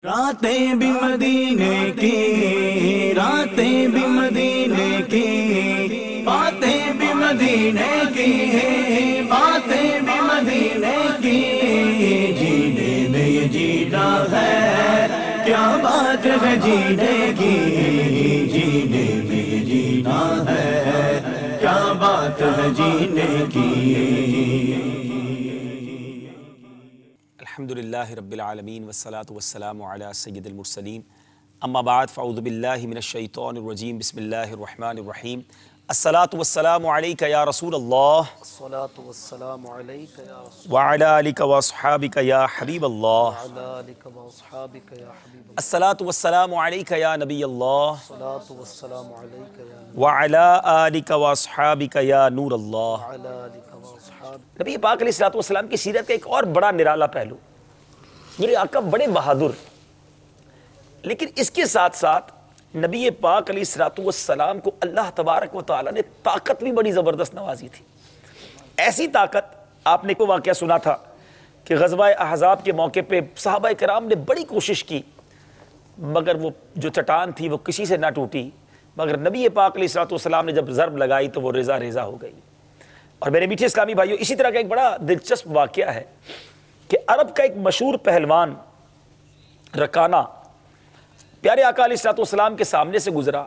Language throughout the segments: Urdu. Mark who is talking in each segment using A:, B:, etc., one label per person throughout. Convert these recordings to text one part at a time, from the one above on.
A: راتیں بھی مدینے کی، راتیں بھی مدینے کی، باتیں بھی مدینے کی، باتیں بھی مدینے کی، جینے میں یہ جینا ہے، کیا بات ہے جینے کی، جینے میں یہ جینا ہے، کیا بات ہے جینے کی۔
B: الحمدللہ رب العالمین والصلاة والسلام علی سید المرسلین، اما بعد فاعوذ باللہ من الشیطان الرجیم، بسم اللہ الرحمن الرحیم۔ الصلاة والسلام علیک یا رسول اللہ،
C: الصلاة والسلام علیک یا رسول
B: وعلی آلک واصحابک یا حبیب اللہ،
C: اللہ علیک واصحابک یا حبیب اللہ،
B: الصلاة والسلام علیک یا نبی اللہ،
C: الصلاة والسلام علیک یا
B: وعلی آلک واصحابک یا نور اللہ۔
C: علی آلک واصحابک۔
B: نبی پاک علیہ الصلوۃ والسلام کی سیرت کا ایک اور بڑا نرالا پہلو، میرے آقا بڑے بہادر، لیکن اس کے ساتھ ساتھ نبی پاک علیہ الصلوۃ والسلام کو اللہ تبارک و تعالیٰ نے طاقت بھی بڑی زبردست نوازی تھی۔ ایسی طاقت، آپ نے کوئی واقعہ سنا تھا کہ غزوہ احزاب کے موقع پہ صحابہ کرام نے بڑی کوشش کی، مگر وہ جو چٹان تھی وہ کسی سے نہ ٹوٹی، مگر نبی پاک علیہ الصلوۃ والسلام نے جب ضرب لگائی تو وہ ریزہ ریزہ ہو گئی۔ اور میرے میٹھے اسلامی بھائیوں، اسی طرح کا ایک بڑا دلچسپ واقعہ ہے کہ عرب کا ایک مشہور پہلوان رکانہ پیارے آقا علیہ الصلوۃ والسلام کے سامنے سے گزرا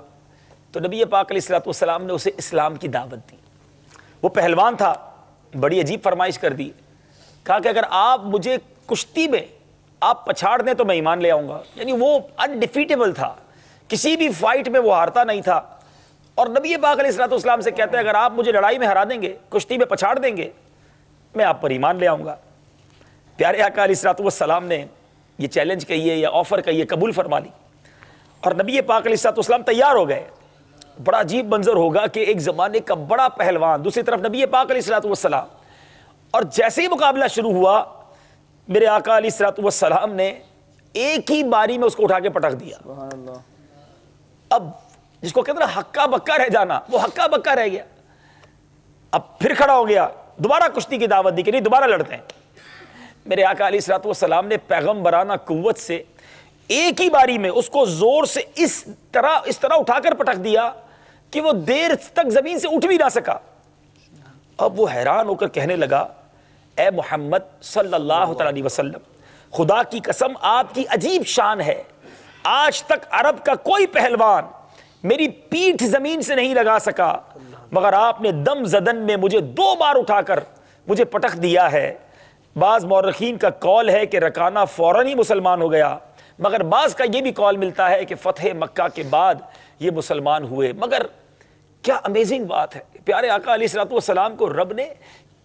B: تو نبی پاک علیہ الصلوۃ والسلام نے اسے اسلام کی دعوت دی۔ وہ پہلوان تھا، بڑی عجیب فرمائش کر دی، کہا کہ اگر آپ مجھے کشتی میں آپ پچھاڑ دیں تو میں ایمان لے آؤں گا۔ یعنی وہ انڈیفیٹیبل تھا، کسی بھی فائٹ میں وہ ہارتا نہیں تھا، اور نبی پاک علیہ الصلوۃ والسلام سے کہتے ہیں اگر آپ مجھے لڑائی میں ہرا دیں گے، کشتی میں پچھاڑ دیں گے، میں آپ پر ایمان لے آؤں گا۔ پیارے آقا علیہ الصلوۃ والسلام نے یہ چیلنج کہیے یا آفر کہیے قبول فرما لی، اور نبی پاک علیہ الصلوۃ والسلام تیار ہو گئے۔ بڑا عجیب منظر ہوگا کہ ایک زمانے کا بڑا پہلوان، دوسری طرف نبی پاک علیہ الصلوۃ والسلام، اور جیسے ہی مقابلہ شروع ہوا میرے آقا علیہ الصلوۃ والسلام نے ایک ہی باری میں اس کو اٹھا کے پٹک دیا۔
C: سبحان اللہ۔
B: اب جس کو کہتے ہیں نا ہکا بکا رہ جانا، وہ ہکا بکا رہ گیا۔ اب پھر کھڑا ہو گیا، دوبارہ کشتی کی دعوت دی کہ نہیں دوبارہ لڑتے ہیں۔ میرے آقا علیہ الصلوۃ والسلام نے پیغمبرانہ قوت سے ایک ہی باری میں اس کو زور سے اس طرح اٹھا کر پٹک دیا کہ وہ دیر تک زمین سے اٹھ بھی نہ سکا۔ اب وہ حیران ہو کر کہنے لگا، اے محمد صلی اللہ تعالی علیہ وسلم، خدا کی قسم آپ کی عجیب شان ہے، آج تک عرب کا کوئی پہلوان میری پیٹھ زمین سے نہیں لگا سکا، مگر آپ نے دم زدن میں مجھے 2 بار اٹھا کر مجھے پٹک دیا ہے۔ بعض مورخین کا قول ہے کہ رکانہ فوراً ہی مسلمان ہو گیا، مگر بعض کا یہ بھی قول ملتا ہے کہ فتح مکہ کے بعد یہ مسلمان ہوئے۔ مگر کیا امیزنگ بات ہے، پیارے آقا علیہ الصلوۃ والسلام کو رب نے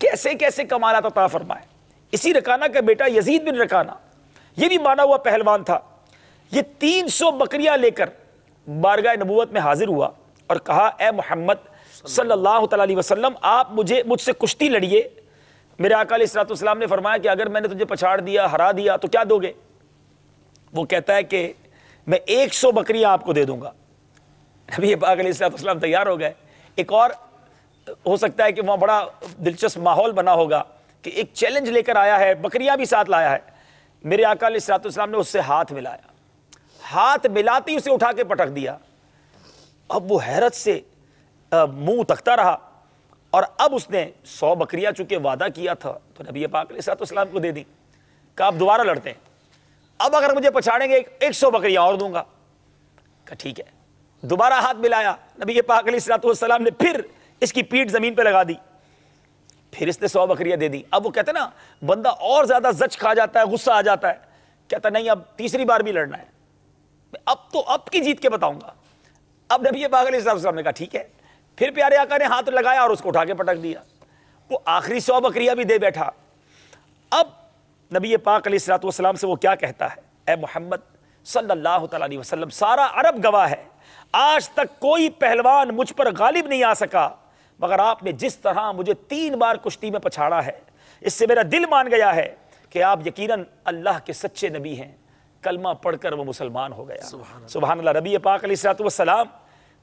B: کیسے کیسے کمالات عطا فرمائے۔ اسی رکانہ کا بیٹا یزید بن رکانہ، یہ بھی مانا ہوا پہلوان تھا، یہ 300 بکریاں لے کر بارگاہ نبوت میں حاضر ہوا اور کہا، اے محمد صلی اللہ تعالی علیہ وسلم، آپ مجھ سے کشتی لڑیے۔ میرے آقا علیہ الصلوۃ والسلام نے فرمایا کہ اگر میں نے تجھے پچھاڑ دیا، ہرا دیا تو کیا دو گے؟ وہ کہتا ہے کہ میں 100 بکریاں آپ کو دے دوں گا۔ نبی پاک علیہ الصلوۃ والسلام تیار ہو گئے۔ ایک اور ہو سکتا ہے کہ وہاں بڑا دلچسپ ماحول بنا ہوگا کہ ایک چیلنج لے کر آیا ہے، بکریاں بھی ساتھ لایا ہے۔ میرے آقا علیہ الصلوۃ والسلام نے اس سے ہاتھ ملایا، ہاتھ ملاتے ہی اسے اٹھا کے پٹک دیا۔ اب وہ حیرت سے منہ تکتا رہا، اور اب اس نے 100 بکریاں چونکہ وعدہ کیا تھا تو نبی پاک علیہ الصلوۃ والسلام کو دے دی، کہا اب دوبارہ لڑتے ہیں، اب اگر مجھے پچھاڑیں گے 100 بکریاں اور دوں گا۔ کہا ٹھیک ہے، دوبارہ ہاتھ ملایا، نبی پاک علیہ الصلوۃ والسلام نے پھر اس کی پیٹھ زمین پہ لگا دی، پھر اس نے 100 بکریاں دے دی۔ اب وہ کہتے ہیں نا بندہ اور زیادہ زچ کھا جاتا ہے، غصہ آ جاتا ہے، کہتا نہیں اب تیسری بار بھی لڑنا ہے، اب کی جیت کے بتاؤں گا۔ اب نبی پاک علیہ السلام نے کہا ٹھیک ہے، پھر پیارے آقا نے ہاتھ لگایا اور اس کو اٹھا کے پٹک دیا۔ وہ آخری 100 بکریاں بھی دے بیٹھا۔ اب نبی پاک علیہ الصلوۃ والسلام سے وہ کیا کہتا ہے، اے محمد صلی اللہ تعالی علیہ وسلم، سارا عرب گواہ ہے، آج تک کوئی پہلوان مجھ پر غالب نہیں آ سکا، مگر آپ نے جس طرح مجھے 3 بار کشتی میں پچھاڑا ہے، اس سے میرا دل مان گیا ہے کہ آپ یقیناً اللہ کے سچے نبی ہیں۔ کلمہ پڑھ کر وہ مسلمان ہو گیا۔ سبحان اللہ۔ نبی پاک علیہ الصلوۃ والسلام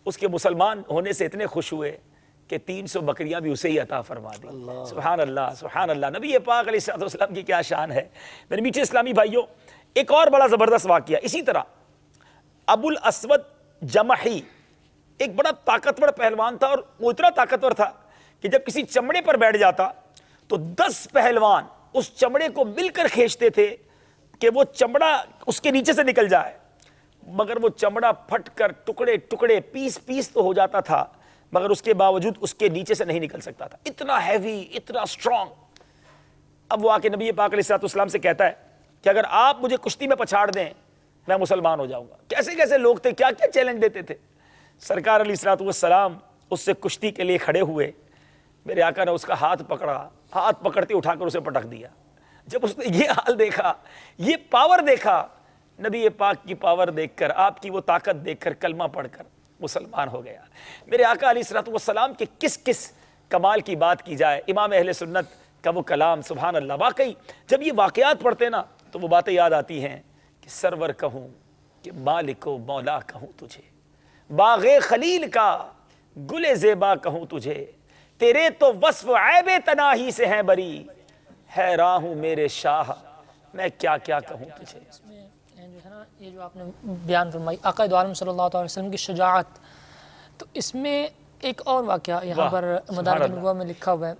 B: اس کے مسلمان ہونے سے اتنے خوش ہوئے کہ 300 بکریاں بھی اسے ہی عطا فرما دی۔ سبحان اللہ، سبحان اللہ۔ نبی پاک علیہ الصلوۃ والسلام کی کیا شان ہے۔ میرے میٹھے اسلامی بھائیوں، ایک اور بڑا زبردست واقعہ اسی طرح، ابو الاسود جمحی ایک بڑا طاقتور پہلوان تھا، اور وہ اتنا طاقتور تھا کہ جب کسی چمڑے پر بیٹھ جاتا تو 10 پہلوان اس چمڑے کو مل کر کھینچتے تھے کہ وہ چمڑا اس کے نیچے سے نکل جائے، مگر وہ چمڑا پھٹ کر ٹکڑے ٹکڑے پیس تو ہو جاتا تھا، مگر اس کے باوجود اس کے نیچے سے نہیں نکل سکتا تھا، اتنا ہیوی، اتنا سٹرونگ۔ اب وہ آ کے نبی پاک علیہ السلام سے کہتا ہے کہ اگر آپ مجھے کشتی میں پچھاڑ دیں میں مسلمان ہو جاؤں گا۔ کیسے کیسے لوگ تھے، کیا کیا چیلنج دیتے تھے۔ سرکار علیہ السلام اس سے کشتی کے لیے کھڑے ہوئے، میرے آقا نے اس کا ہاتھ پکڑا، ہاتھ پکڑتے اٹھا کر اسے پٹک دیا۔ جب اس نے یہ حال دیکھا، یہ پاور دیکھا، نبی پاک کی پاور دیکھ کر، آپ کی وہ طاقت دیکھ کر، کلمہ پڑھ کر مسلمان ہو گیا۔ میرے آقا علیہ السلام کے کس کس کمال کی بات کی جائے، امام اہل سنت کا وہ کلام، سبحان اللہ۔ واقعی جب یہ واقعات پڑھتے نا تو وہ باتیں یاد آتی ہیں کہ سرور کہوں کہ مالک و مولا کہوں تجھے، باغ خلیل کا گل زیبا کہوں تجھے، تیرے تو وصف عیب تناہی سے ہیں بری، حیران ہوں میرے شاہ میں کیا کیا کہوں تجھے۔
D: جو ہے نا یہ جو آپ نے بیان فرمائی آقا دو عالم صلی اللہ علیہ وسلم کی شجاعت، تو اس میں ایک اور واقعہ یہاں پر مدارج النبوہ میں لکھا ہوا ہے،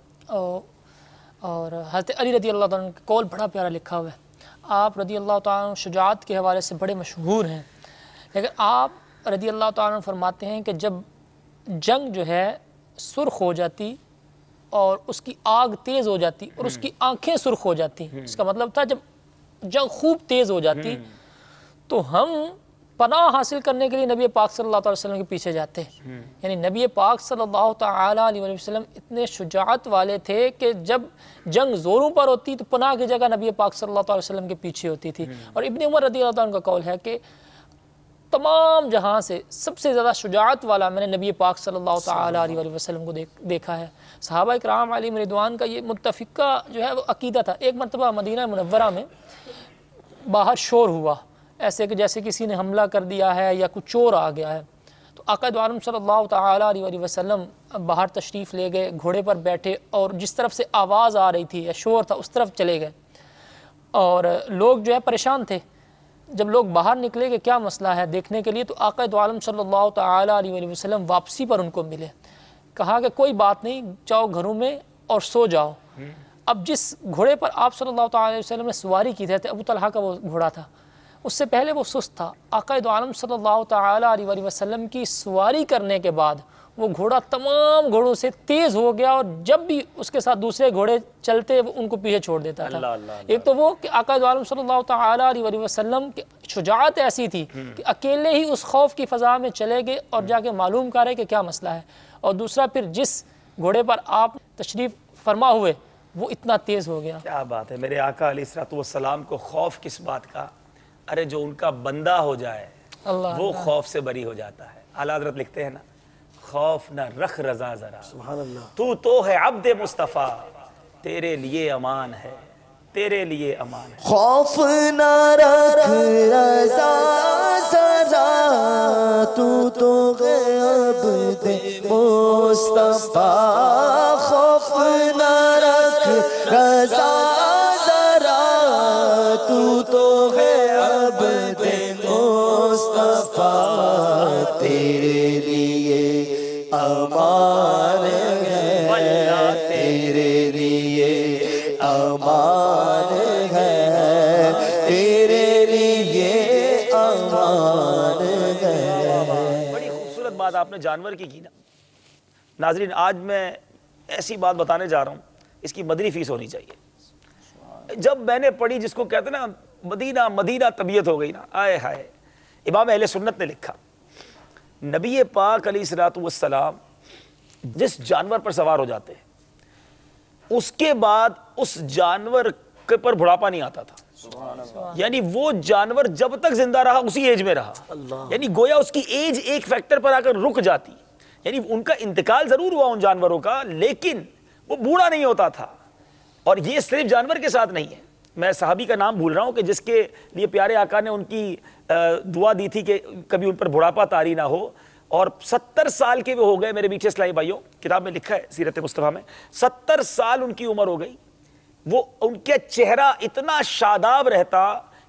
D: اور حضرت علی رضی اللہ تعالیٰ عنہ کا قول بڑا پیارا لکھا ہوا ہے۔ آپ رضی اللہ تعالیٰ عنہ شجاعت کے حوالے سے بڑے مشہور ہیں، لیکن آپ رضی اللہ تعالیٰ عنہ فرماتے ہیں کہ جب جنگ جو ہے سرخ ہو جاتی اور اس کی آگ تیز ہو جاتی اور اس کی آنکھیں سرخ ہو جاتی، اس کا مطلب تھا جب جنگ خوب تیز ہو جاتی تو ہم پناہ حاصل کرنے کے لیے نبی پاک صلی اللہ علیہ وسلم کے پیچھے جاتے ہیں۔ یعنی نبی پاک صلی اللہ تعالیٰ علیہ وسلم اتنے شجاعت والے تھے کہ جب جنگ زوروں پر ہوتی تو پناہ کی جگہ نبی پاک صلی اللہ علیہ وسلم کے پیچھے ہوتی تھی۔ اور ابن عمر رضی اللہ عنہ کا قول ہے کہ تمام جہاں سے سب سے زیادہ شجاعت والا میں نے نبی پاک صلی اللہ تعالیٰ علیہ وسلم کو دیکھا ہے۔ صحابہ کرام علیہم رضوان کا یہ متفقہ جو ہے وہ عقیدہ تھا۔ ایک مرتبہ مدینہ منورہ میں باہر شور ہوا، ایسے کہ جیسے کسی نے حملہ کر دیا ہے یا کچھ چور آ گیا ہے، تو آقا دو عالم صلی اللہ تعالیٰ علیہ وسلم باہر تشریف لے گئے، گھوڑے پر بیٹھے، اور جس طرف سے آواز آ رہی تھی یا شور تھا اس طرف چلے گئے، اور لوگ جو ہے پریشان تھے۔ جب لوگ باہر نکلے کہ کیا مسئلہ ہے دیکھنے کے لیے، تو آقا دو عالم صلی اللہ تعالیٰ علیہ وسلم واپسی پر ان کو ملے، کہا کہ کوئی بات نہیں، جاؤ گھروں میں اور سو جاؤ۔ اب جس گھوڑے پر آپ صلی اللہ تعالیٰ علیہ وسلم نے سواری کی تھی، ابو طلحہ کا وہ گھوڑا تھا، اس سے پہلے وہ سست تھا۔ آقا دو عالم صلی اللہ تعالیٰ علیہ وسلم کی سواری کرنے کے بعد وہ گھوڑا تمام گھوڑوں سے تیز ہو گیا، اور جب بھی اس کے ساتھ دوسرے گھوڑے چلتے وہ ان کو پیچھے چھوڑ دیتا تھا۔ ایک تو وہ کہ آقا دو عالم صلی اللہ تعالیٰ علیہ وسلم کی شجاعت ایسی تھی کہ اکیلے ہی اس خوف کی فضا میں چلے گئے اور جا کے معلوم کرے کہ کیا مسئلہ ہے، اور دوسرا پھر جس گھوڑے پر آپ تشریف فرما ہوئے وہ اتنا تیز ہو گیا۔
B: کیا بات ہے، میرے آقا علیہ السلام کو خوف کس بات کا؟ ارے جو ان کا بندہ ہو جائے وہ خوف سے بری ہو جاتا ہے۔ اعلیٰ حضرت لکھتے ہیں نا، خوف نہ رکھ رضا ذرا،
C: سبحان اللہ،
B: تو ہے عبد مصطفیٰ، تیرے لیے امان ہے، تیرے لیے امان ہے۔
A: خوف نہ رکھ رضا ذرا، تو ہے عبد مصطفیٰ، خوف نہ رکھ رضا ذرا، تو ہے عبد مصطفیٰ، تیرے لیے امان ہے، تیرے لیے امان ہے، تیرے لیے امان ہے۔
B: بڑی خوبصورت بات آپ نے جانور کی نا۔ ناظرین آج میں ایسی بات بتانے جا رہا ہوں، اس کی مدنی فیس ہونی چاہیے۔ جب میں نے پڑھی، جس کو کہتے ہیں نا مدینہ مدینہ طبیعت ہو گئی نا، آئے ہائے۔ امام اہل سنت نے لکھا، نبی پاک علیہ السلام جس جانور پر سوار ہو جاتے ہیں اس کے بعد اس جانور کے پر بڑھاپا نہیں آتا تھا، یعنی وہ جانور جب تک زندہ رہا اسی ایج میں رہا، یعنی گویا اس کی ایج ایک فیکٹر پر آ کر رک جاتی، یعنی ان کا انتقال ضرور ہوا ان جانوروں کا، لیکن وہ بوڑھا نہیں ہوتا تھا۔ اور یہ صرف جانور کے ساتھ نہیں ہے، میں صحابی کا نام بھول رہا ہوں کہ جس کے لیے پیارے آقا نے ان کی دعا دی تھی کہ کبھی ان پر بڑھاپا طاری نہ ہو، اور 70 سال کے وہ ہو گئے میرے میٹھے اسلامی بھائیوں، کتاب میں لکھا ہے سیرت مصطفیٰ میں، 70 سال ان کی عمر ہو گئی، وہ ان کے چہرہ اتنا شاداب رہتا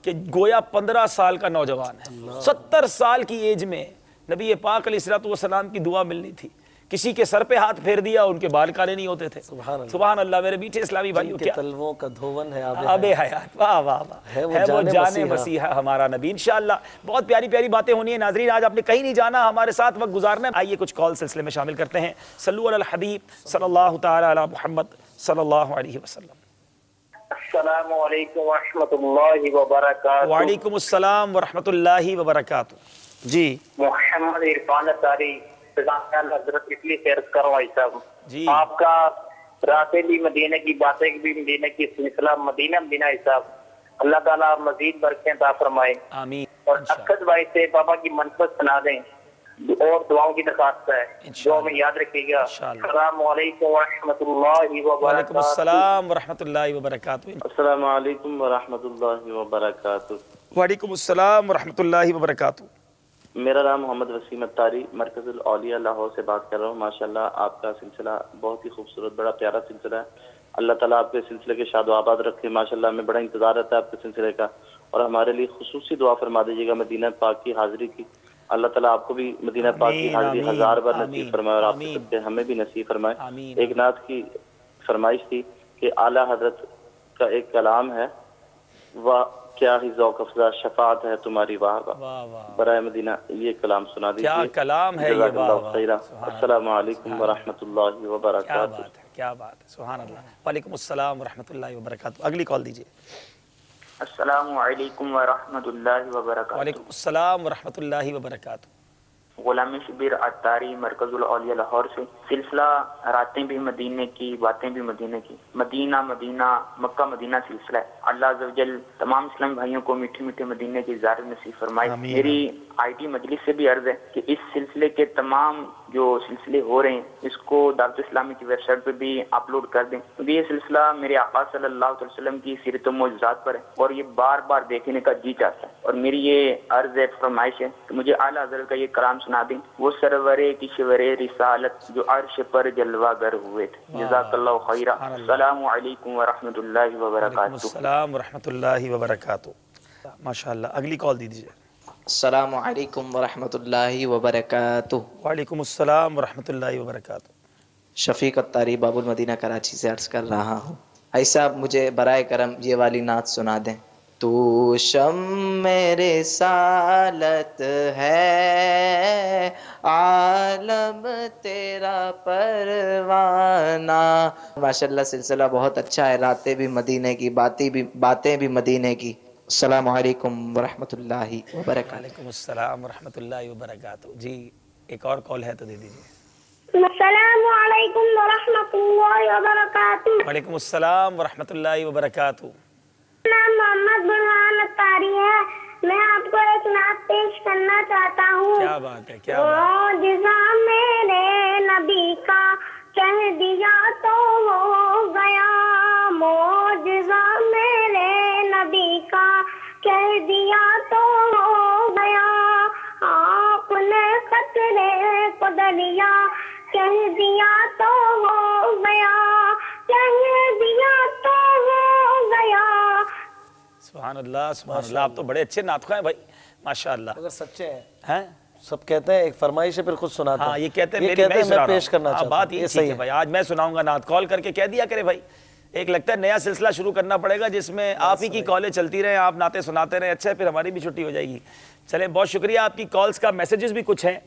B: کہ گویا 15 سال کا نوجوان ہے، 70 سال کی ایج میں نبی پاک علیہ الصلوۃ والسلام کی دعا ملنی تھی، کسی کے سر پہ ہاتھ پھیر دیا ان کے بال کالے نہیں ہوتے تھے۔ سبحان اللہ میرے میٹھے اسلامی بھائیو، کیا
C: تلووں کا دھون ہے
B: آب حیات، واہ واہ واہ، ہے وہ جان مسیحا ہمارا نبی۔ انشاءاللہ بہت پیاری پیاری باتیں ہونی ہیں ناظرین، آج آپ نے کہیں نہیں جانا، ہمارے ساتھ وقت گزارنا ہے۔ آئیے کچھ کال سلسلے میں شامل کرتے ہیں۔ صلو علی الحبیب صلی اللہ تعالی علی محمد صلی اللہ علیہ وسلم۔
E: السلام علیکم ورحمۃ اللہ وبرکاتہ۔
B: وعلیکم السلام ورحمۃ اللہ وبرکاتہ۔ جی
E: محمد عرفان اتاری حضرت اس لیے خیر کروں بھائی صاحب،
B: جی
E: آپ کا راتیں بھی مدینہ کی باتیں بھی مدینہ کی سلسلہ مدینہ مدینہ صاحب، اللہ تعالیٰ مزید برکتیں عطا فرمائے،
B: آمین۔
E: اور اکد بھائی سے بابا کی منفعت سنا دیں اور دعاؤں کی درخواست ہے، دعا میں یاد رکھیے گا۔ السلام علیکم ورحمۃ اللہ
B: وعلیکم
E: وبرکاتہ۔
B: السلام ورحمۃ اللہ وبرکاتہ۔
F: السلام علیکم ورحمۃ اللہ وبرکاتہ۔
B: وعلیکم السلام ورحمۃ اللہ وبرکاتہ۔
F: میرا نام محمد وسیم اتاری مرکز الاولیاء لاہور سے بات کر رہا ہوں۔ ماشاءاللہ آپ کا سلسلہ بہت ہی خوبصورت، بڑا پیارا سلسلہ ہے۔ اللہ تعالیٰ آپ کے سلسلے کے شاد و آباد رکھے۔ ماشاءاللہ ہمیں بڑا انتظار رہتا ہے آپ کے سلسلے کا، اور ہمارے لیے خصوصی دعا فرما دیجیے گا مدینہ پاک کی حاضری کی۔ اللہ تعالیٰ آپ کو بھی مدینہ پاک کی حاضری 1000 بار نصیب فرمائے، اور آپ کے سب کے ہمیں بھی نصیب فرمائے۔ ایک نعت کی فرمائش تھی کہ اعلیٰ حضرت کا ایک کلام ہے، واہ کیا ہی ذوق افزا شفاعت ہے تمہاری واہ واہ، برائے مدینہ یہ کلام سنا دیجیے۔
B: کیا کلام ہے یہ،
F: جزاک
B: واہ
F: اللہ
B: واہ۔
F: خیرا۔ السلام علیکم ورحمۃ اللہ
B: کیا
F: وبرکاتہ۔
B: بات ہے، کیا بات ہے، سبحان اللہ۔ وعلیکم السلام ورحمۃ اللہ وبرکاتہ۔ اگلی کال دیجیے۔
G: السلام علیکم ورحمۃ اللہ وبرکاتہ۔
B: وعلیکم السلام ورحمۃ اللہ وبرکاتہ۔
G: غلام شبیر اتاری مرکز الاولیاء لاہور سے، سلسلہ راتیں بھی مدینے کی باتیں بھی مدینے کی، مدینہ مدینہ مکہ مدینہ سلسلہ ہے۔ اللہ عز و جل تمام اسلامی بھائیوں کو میٹھے میٹھے مدینے کی زیارت نصیب فرمائے۔ میری آئی ٹی مجلس سے بھی عرض ہے کہ اس سلسلے کے تمام جو سلسلے ہو رہے ہیں اس کو دعوت اسلامی کی ویب سائٹ پہ بھی اپلوڈ کر دیں، کیونکہ یہ سلسلہ میرے آقا صلی اللہ علیہ وسلم کی سیرت و معجزات پر ہے، اور یہ بار بار دیکھنے کا جی چاہتا ہے۔ اور میری یہ عرض ہے، فرمائش ہے کہ مجھے اعلیٰ حضرت کا یہ کلام سنا دیں، وہ سرورے کشور رسالت جو عرش پر جلوہ گر ہوئے تھے۔ جزاک اللہ خیرہ۔ السلام علیکم ورحمۃ اللہ وبرکاتہ۔
B: السلام ورحمۃ اللہ وبرکاتہ۔ ماشاءاللہ اگلی کال دیجیے۔
H: السلام علیکم ورحمۃ اللہ وبرکاتہ۔
B: وعلیکم السلام ورحمۃ اللہ وبرکاتہ۔
H: شفیق اتاری باب المدینہ کراچی سے عرض کر رہا ہوں۔ بھائی صاحب مجھے برائے کرم یہ والی نعت سنا دیں۔ تو شم رسالت ہے عالم تیرا پروانہ۔ ماشاءاللہ سلسلہ بہت اچھا ہے، راتیں بھی مدینے کی باتیں بھی مدینے کی۔ السلام علیکم ورحمۃ اللہ وبرکاتہ۔
B: وعلیکم السلام ورحمۃ اللہ وبرکاتہ۔ جی ایک اور کال ہے تو دے دیجیے۔
I: السلام علیکم ورحمۃ اللہ وبرکاتہ۔
B: وعلیکم السلام ورحمۃ اللہ وبرکاتہ۔
I: نام محمد برہان اتاری ہے، میں آپ کو ایک نعت پیش کرنا چاہتا ہوں۔
B: کیا بات ہے، کیا بات ہے۔
I: معجزہ میرے نبی کا کہہ دیا تو ہو گیا، معجزہ میرے نبی کا کہہ دیا تو ہو گیا، آپ نے خطرے کو دریا کہہ دیا تو ہو گیا، کہہ دیا تو ہو گیا۔
B: سبحان اللہ سبحان اللہ، آپ تو بڑے اچھے نعت خواہ ہیں بھائی ماشاءاللہ۔
C: اگر سچے
B: ہیں
C: سب کہتے ہیں ایک فرمائش ہے پھر خود سناتے ہیں۔
B: ہاں یہ کہتے ہیں
C: میں پیش کرنا چاہتا ہوں۔
B: بات یہ صحیح ہے بھائی، آج میں سناؤں گا نعت، کال کر کے کہہ دیا کرے بھائی۔ ایک لگتا ہے نیا سلسلہ شروع کرنا پڑے گا جس میں آپ ہی کی کالیں چلتی رہیں، آپ نعتیں سناتے رہیں، اچھا ہے پھر ہماری بھی چھٹی ہو جائے گی۔ چلیں بہت شکریہ آپ کی کالز کا، میسیجز بھی کچھ ہیں۔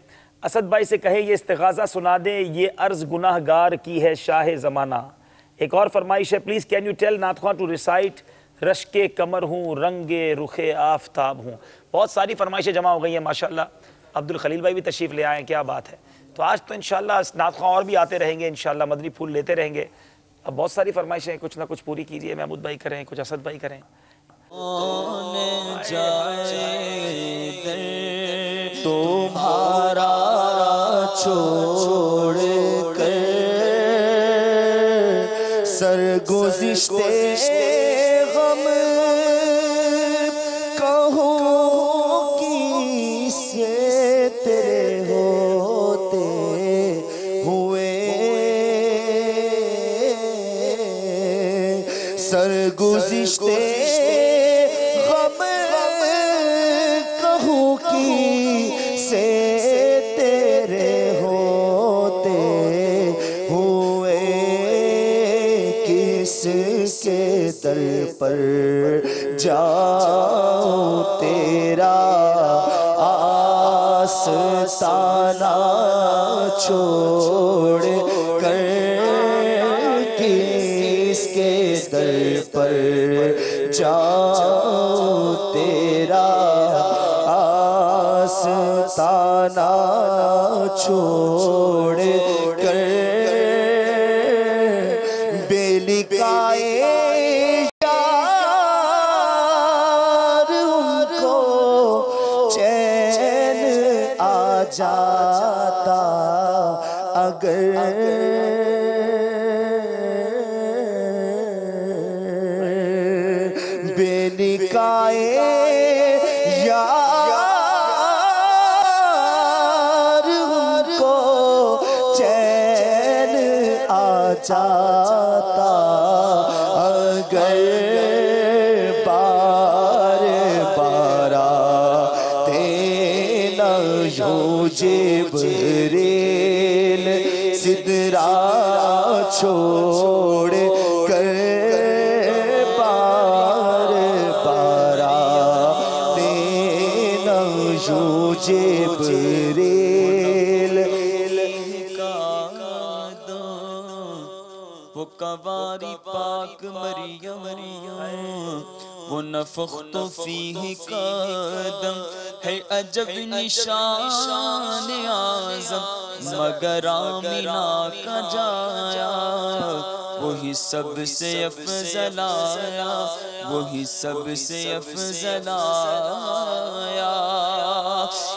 B: اسد بھائی سے کہیں یہ استغاثہ سنا دیں، یہ عرض گناہ گار کی ہے شاہ زمانہ۔ ایک اور فرمائش ہے، پلیز کین یو ٹیل نعت خواں ٹو ریسائٹ رشک کمر ہوں رنگ رخ آفتاب ہوں۔ بہت ساری فرمائشیں جمع ہو گئی ہیں ماشاءاللہ۔ عبد الخلیل بھائی بھی تشریف لے آئے ہیں، کیا بات ہے۔ تو آج تو انشاءاللہ نعت خواں اور بھی آتے رہیں گے انشاءاللہ، مدنی پھول لیتے رہیں گے۔ اب بہت ساری فرمائشیں کچھ نہ کچھ پوری کیجئے، محمود بھائی کریں، کچھ اسد بھائی کریں۔
A: تمہارا چھوڑ کر سرگزشتے غم کہو کس سے تیرے ہوتے ہوئے، سرگزشتے غم جاؤں تیرا آستانہ چھوڑ کر کس کے در پر جاؤں تیرا آستانہ چھوڑ کر بے لکھائے یار ان کو چین آ جاتا اگر بے لکھائے یار ان کو چین آ جاتا اگر بار بار آتے نہ یوں جبریل سدرا چھوڑ کر بار بار آتے نہ یوں جبریل
J: وہ قواری پاک مریم وہ نفخت فیہ قدم ہے عجب نشان اعظم مگر آمنہ کا جایا وہی سب سے افضل آیا وہی سب سے افضل آیا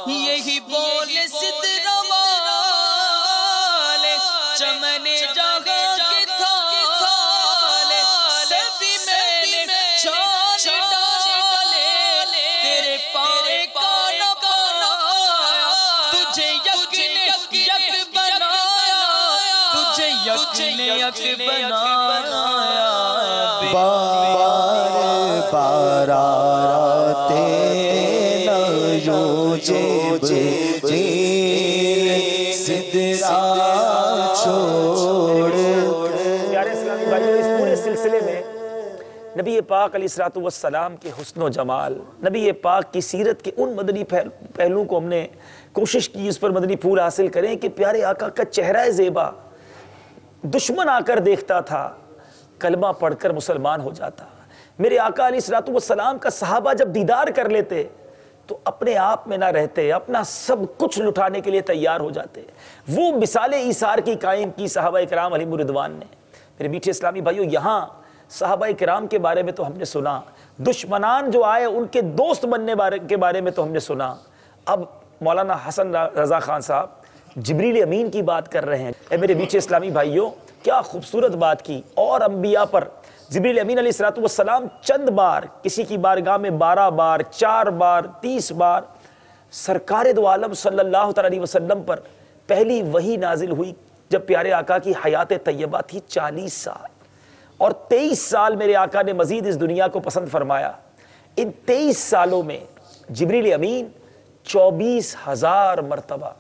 J: یہی بولے سدرہ والے چمن جگہ کے تھالے سبھی میں نے چھان ڈالے تیرے پائے کا نہ پایا تجھے یک نے یک بنایا تجھے یک نے یک بنایا
A: بار بار آتے نہ یوں جبریل سدرا چھوڑ
B: پیارے اسلامی بھائیو، اس پورے سلسلے میں نبی پاک علیہ السلام کے حسن و جمال، نبی پاک کی سیرت کے ان مدنی پہلوؤں کو ہم نے کوشش کی اس پر مدنی پھول حاصل کریں کہ پیارے آقا کا چہرہ زیبا دشمن آ کر دیکھتا تھا، کلمہ پڑھ کر مسلمان ہو جاتا۔ میرے آقا علیہ السلام کا صحابہ جب دیدار کر لیتے تو اپنے آپ میں نہ رہتے، اپنا سب کچھ لٹانے کے لیے تیار ہو جاتے۔ وہ مثال ایثار کی قائم کی صحابہ کرام علیہم الرضوان نے۔ میرے میٹھے اسلامی بھائیو، یہاں صحابہ کرام کے بارے میں تو ہم نے سنا، دشمنان جو آئے ان کے دوست بننے کے بارے میں تو ہم نے سنا۔ اب مولانا حسن رضا خان صاحب جبریل امین کی بات کر رہے ہیں۔ اے میرے میٹھے اسلامی بھائیو، کیا خوبصورت بات کی۔ اور انبیاء پر جبریل امین علیہ السلام چند بار، کسی کی بارگاہ میں 12 بار، 4 بار، 30 بار، سرکار دو عالم صلی اللہ علیہ وسلم پر پہلی وحی نازل ہوئی جب پیارے آقا کی حیات طیبہ تھی 40 سال، اور 23 سال میرے آقا نے مزید اس دنیا کو پسند فرمایا۔ ان 23 سالوں میں جبریل امین 24,000 مرتبہ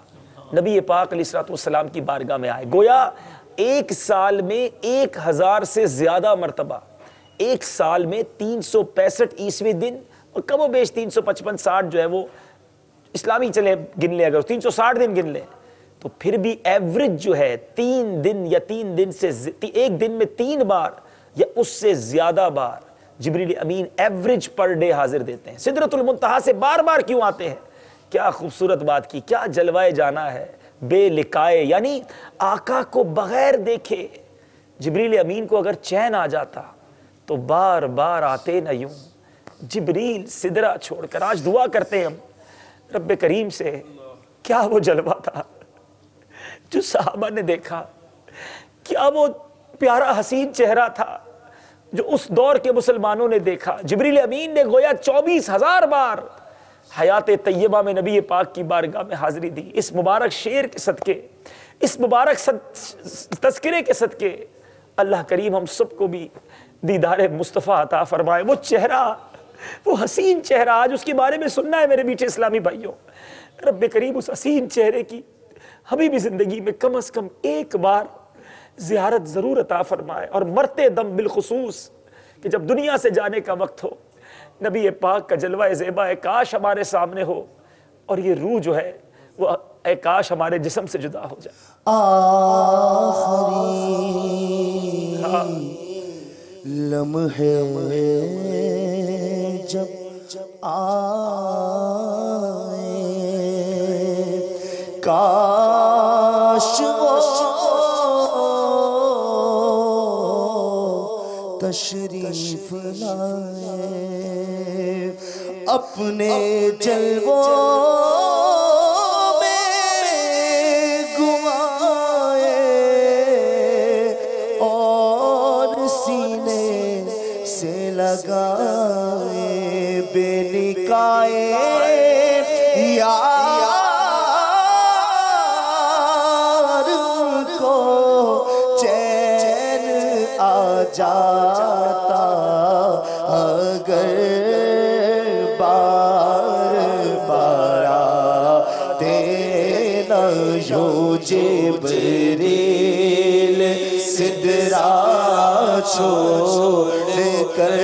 B: نبی پاک علیہ السلام کی بارگاہ میں آئے۔ گویا ایک سال میں 1000 سے زیادہ مرتبہ، ایک سال میں 365 عیسوی دن، اور کم و بیش 355 60 جو ہے وہ اسلامی چلے گن لیں، اگر 360 دن گن لیں تو پھر بھی ایوریج جو ہے 3 دن یا 3 دن سے ایک دن میں 3 بار یا اس سے زیادہ بار جبریل امین ایوریج پر ڈے حاضر دیتے ہیں۔ سدرۃ المنتہا سے بار بار کیوں آتے ہیں؟ کیا خوبصورت بات کی، کیا جلوہ جانا ہے، بے لکائے، یعنی آقا کو بغیر دیکھے جبریل امین کو اگر چین آ جاتا تو بار بار آتے نہ یوں جبریل سدرہ چھوڑ کر۔ آج دعا کرتے ہیں ہم رب کریم سے، کیا وہ جلوہ تھا جو صحابہ نے دیکھا، کیا وہ پیارا حسین چہرہ تھا جو اس دور کے مسلمانوں نے دیکھا۔ جبریل امین نے گویا 24,000 بار حیات طیبہ میں نبی پاک کی بارگاہ میں حاضری دی۔ اس مبارک شعر کے صدقے، اس مبارک تذکرے کے صدقے اللہ کریم ہم سب کو بھی دیدار مصطفیٰ عطا فرمائے۔ وہ چہرہ، وہ حسین چہرہ، آج اس کے بارے میں سننا ہے میرے میٹھے اسلامی بھائیوں۔ رب کریم اس حسین چہرے کی ہمیں بھی زندگی میں کم از کم ایک بار زیارت ضرور عطا فرمائے، اور مرتے دم بالخصوص کہ جب دنیا سے جانے کا وقت ہو نبی پاک کا جلوہ زیبا اے کاش ہمارے سامنے ہو اور یہ روح جو ہے وہ اے کاش ہمارے جسم سے جدا ہو جائے.
A: آخری لمحے جب آئے کاش وہ تشریف لائے اپنے جلووں میں گمائے اور سینے سے لگائے بے نکائے یار کو چین آ جاتا اگر بار بار آتے نہ یوں جبریل سدرا چھوڑ کر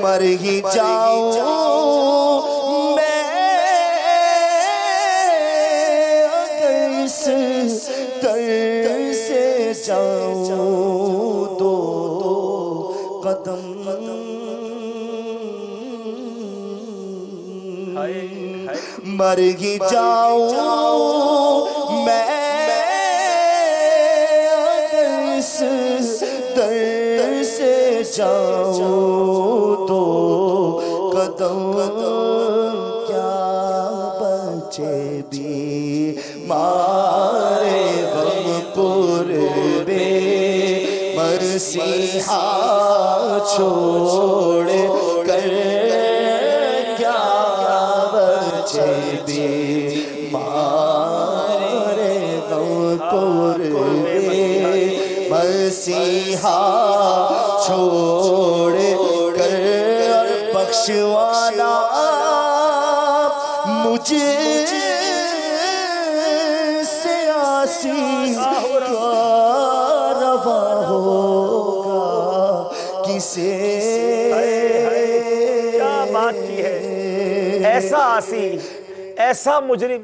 A: مر ہی جاؤں میں اگر اس در سے جاؤں تو قدم مر ہی جاؤں میں اگر اس در سے جاؤں تو قدم کیا بچے بھی مارے غم قربے مسیحا چھوڑ کر کیا بچے بھی مارے غم قربے مسیحا چھوڑ کر اور بخشوانا مجھے سے آسی کا روا ہوگا کسے
B: کیا بات کی ہے. ایسا آسی ایسا مجرم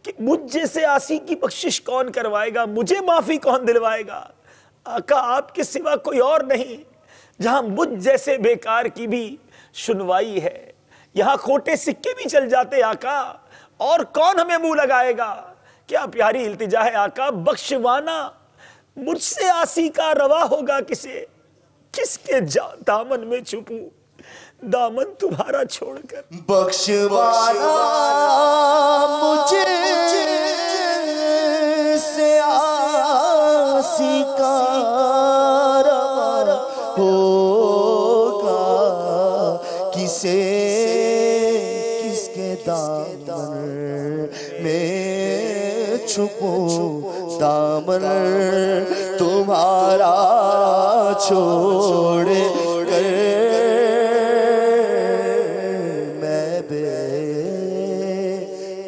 B: کہ مجھ جیسے آسی کی بخشش کون کروائے گا, مجھے معافی کون دلوائے گا. آقا آپ کے سوا کوئی اور نہیں, جہاں مجھ جیسے بیکار کی بھی سنوائی ہے. یہاں کھوٹے سکے بھی چل جاتے آقا, اور کون ہمیں منہ لگائے گا. کیا پیاری التجا ہے آقا, بخشوانا مجھ سے آسی کا روا ہوگا کسے, کس کے دامن میں چھپوں دامن تمہارا چھوڑ کر.
A: بخشوانا مجھے سے آسی کا روا ہوگا کسے, کس کے دامن میں چھپوں دامن تمہارا چھوڑ کر. میں بے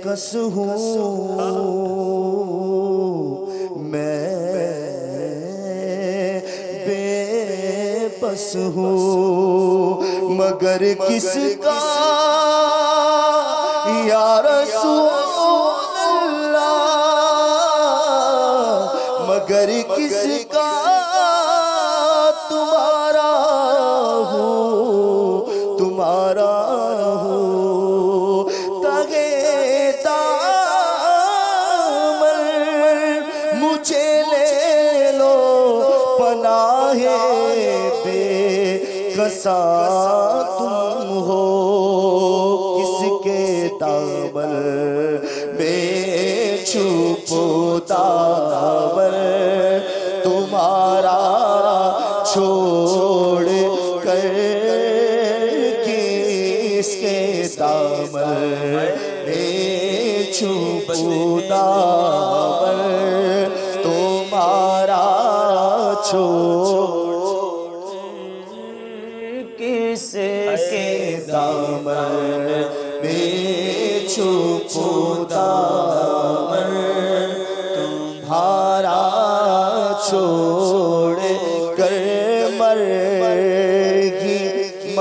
A: کس ہوں, میں بے بس ہوں مگر کس کا یا رسول اللہ, مگر کس کا تمہارا ہوں, تمہارا ہوں. تگے دامن مجھے لے لو پناہ بے کسا تم ہو, کس کے دامن میں چھپو دامن تمہارا چھوڑ کر, کس کے دامن میں چھپو دامن تمہارا چھوڑ, کس کے دامن میں چھپو دامن تمہارا چھوڑ کر. مر گی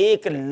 B: 1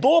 B: 2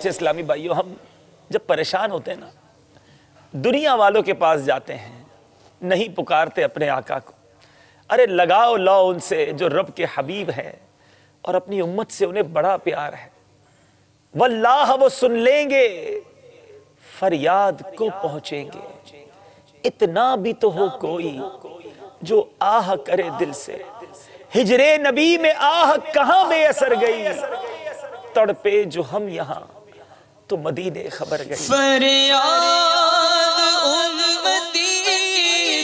B: میٹھے اسلامی بھائیوں، ہم جب پریشان ہوتے ہیں نا، دنیا والوں کے پاس جاتے ہیں، نہیں پکارتے اپنے آقا کو. ارے لگاؤ لاؤ ان سے جو رب کے حبیب ہے اور اپنی امت سے انہیں بڑا پیار ہے. واللہ وہ سن لیں گے، فریاد کو پہنچیں گے. اتنا بھی تو ہو کوئی جو آہ کرے دل سے. ہجر نبی میں آہ کہاں بے اثر گئی، تڑپے جو ہم یہاں تو مدینے خبر گئی.
K: فریاد امتی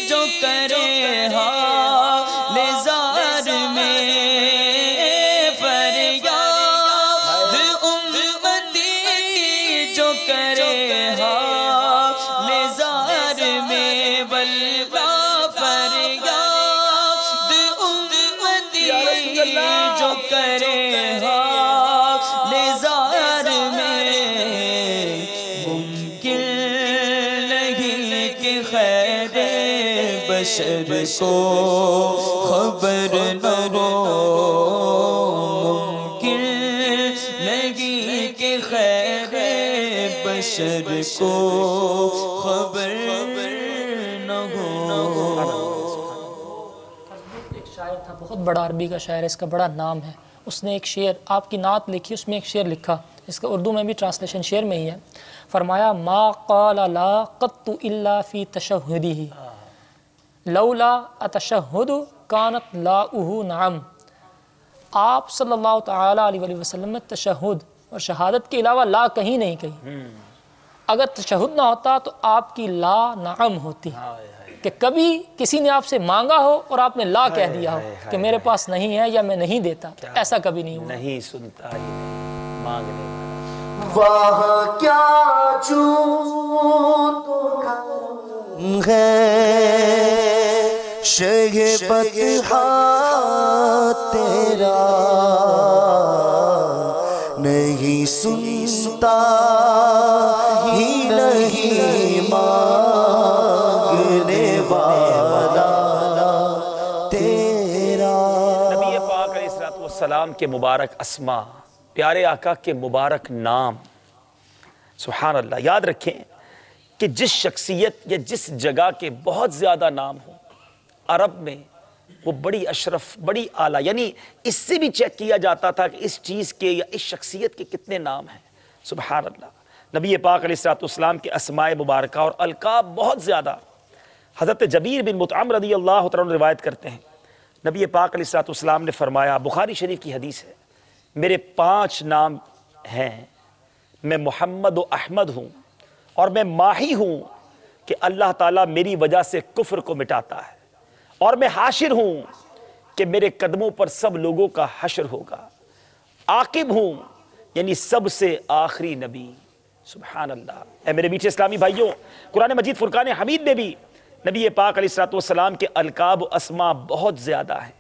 K: جو کرے حال زار میں، فریاد امتی جو کرے حال زار میں، بلوا فریاد امتی جو کرے حال زار میں. ممکن نہیں کہ خیر بشر کو خبر نہ ہو، ممکن نہیں کہ خیر بشر کو خبر نہ ہو.
D: ایک شاعر تھا بہت بڑا، عربی کا شاعر ہے، اس کا بڑا نام ہے. اس نے ایک شعر، آپ کی نعت لکھی، اس میں ایک شعر لکھا، اس کا اردو میں بھی ٹرانسلیشن شعر میں ہی ہے. فرمایا ما قال لا قط الا فی تشہدہ لولا اتشہد کانت لاؤہ نعم. آپ صلی اللہ تعالیٰ علیہ وسلم میں تشہد اور شہادت کے علاوہ لا کہیں نہیں کہی. اگر تشہد نہ ہوتا تو آپ کی لا نعم ہوتی، کہ کبھی کسی نے آپ سے مانگا ہو اور آپ نے لا کہہ دیا ہو کہ میرے پاس نہیں ہے یا میں نہیں دیتا، ایسا کبھی نہیں ہوا.
B: نہیں سنتا یہ مانگنے والا.
A: وہاں کیا چون تو کرم ہے شہ بطحا تیرا، نہیں سنتا ہی نہیں مانگنے والا تیرا.
B: نبی پاک علیہ الصلوۃ والسلام کے مبارک اسما، پیارے آقا کے مبارک نام. سبحان اللہ. یاد رکھیں کہ جس شخصیت یا جس جگہ کے بہت زیادہ نام ہوں عرب میں، وہ بڑی اشرف، بڑی اعلیٰ، یعنی اس سے بھی چیک کیا جاتا تھا کہ اس چیز کے یا اس شخصیت کے کتنے نام ہیں. سبحان اللہ. نبی پاک علیہ الصلوۃ والسلام کے اسماء مبارکہ اور القاب بہت زیادہ. حضرت جبیر بن مطعم رضی اللہ تعالیٰ عنہ روایت کرتے ہیں، نبی پاک علیہ الصلوۃ والسلام نے فرمایا، بخاری شریف کی حدیث ہے، میرے 5 نام ہیں، میں محمد و احمد ہوں اور میں ماہی ہوں کہ اللہ تعالیٰ میری وجہ سے کفر کو مٹاتا ہے، اور میں حاشر ہوں کہ میرے قدموں پر سب لوگوں کا حشر ہوگا، عاقب ہوں یعنی سب سے آخری نبی. سبحان اللہ. اے میرے میٹھے اسلامی بھائیوں، قرآن مجید فرقان حمید میں بھی نبی پاک علیہ الصلوۃ والسلام کے القاب و اسما بہت زیادہ ہیں.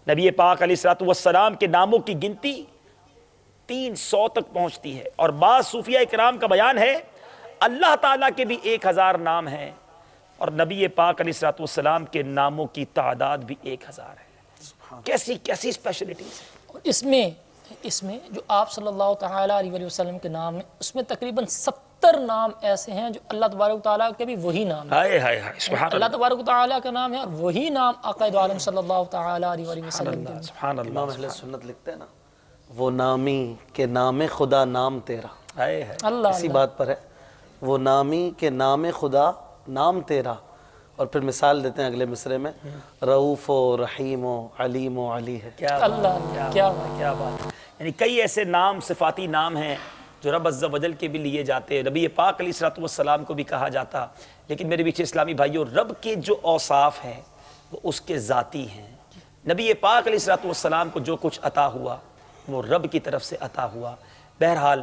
B: نبی پاک علیہ الصلوۃ والسلام کے ناموں کی گنتی 300 تک پہنچتی ہے، اور بعض صوفیہ اکرام کا بیان ہے اللہ تعالیٰ کے بھی 1000 نام ہیں، اور نبی پاک علیہ الصلوۃ والسلام کے ناموں کی تعداد بھی 1000 ہے. کیسی اسپیشلٹیز ہیں.
D: اس میں جو آپ صلی اللہ تعالیٰ علیہ وسلم کے نام ہیں، اس میں تقریباً 70 نام ایسے ہیں جو اللہ تبارک و تعالیٰ کے بھی وہی نام ہیں. اللہ تبارک و تعالیٰ کا نام ہے اور وہی نام آقا دو عالم صلی اللہ تعالیٰ علیہ وسلم کے.
B: سبحان اللہ.
C: امام اہل سنت لکھتے ہیں نا، وہ نامی کہ نام خدا نام تیرا.
D: اللہ
C: اسی بات پر ہے، وہ نامی کہ نام خدا نام تیرا. اور پھر مثال دیتے ہیں اگلے مصرے میں، رؤوف و رحیم و علیم و علی ہے.
B: کیا بات. یعنی کئی ایسے نام، صفاتی نام ہیں جو رب عز و جل کے بھی لیے جاتے ہیں، نبی پاک علیہ الصلوۃ والسلام کو بھی کہا جاتا. لیکن میرے میٹھے اسلامی بھائیوں، رب کے جو اوصاف ہیں وہ اس کے ذاتی ہیں. نبی پاک علیہ الصلوۃ والسلام کو جو کچھ عطا ہوا وہ رب کی طرف سے عطا ہوا. بہرحال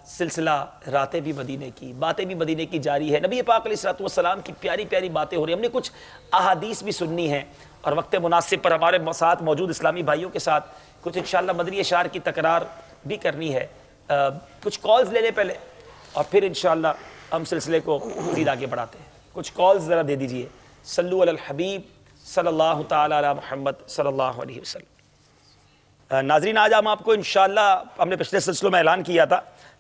B: سلسلہ راتیں بھی مدینے کی، باتیں بھی مدینے کی جاری ہے. نبی پاک علیہ الصلوۃ والسلام کی پیاری پیاری باتیں ہو رہی ہیں. ہم نے کچھ احادیث بھی سننی ہیں، اور وقت مناسب پر ہمارے ساتھ موجود اسلامی بھائیوں کے ساتھ کچھ انشاءاللہ مدنی اشعار کی تکرار بھی کرنی ہے. کچھ کالز لے لیں پہلے، اور پھر انشاءاللہ ہم سلسلے کو مزید آگے بڑھاتے ہیں. کچھ کالز ذرا دے دیجئے. صلو علی الحبیب صلی اللہ تعالی علی محمد صلی اللہ علیہ وسلم. ناظرین، آج ہم آپ کو انشاءاللہ، ہم نے پچھلے سلسلوں میں اعلان کیا تھا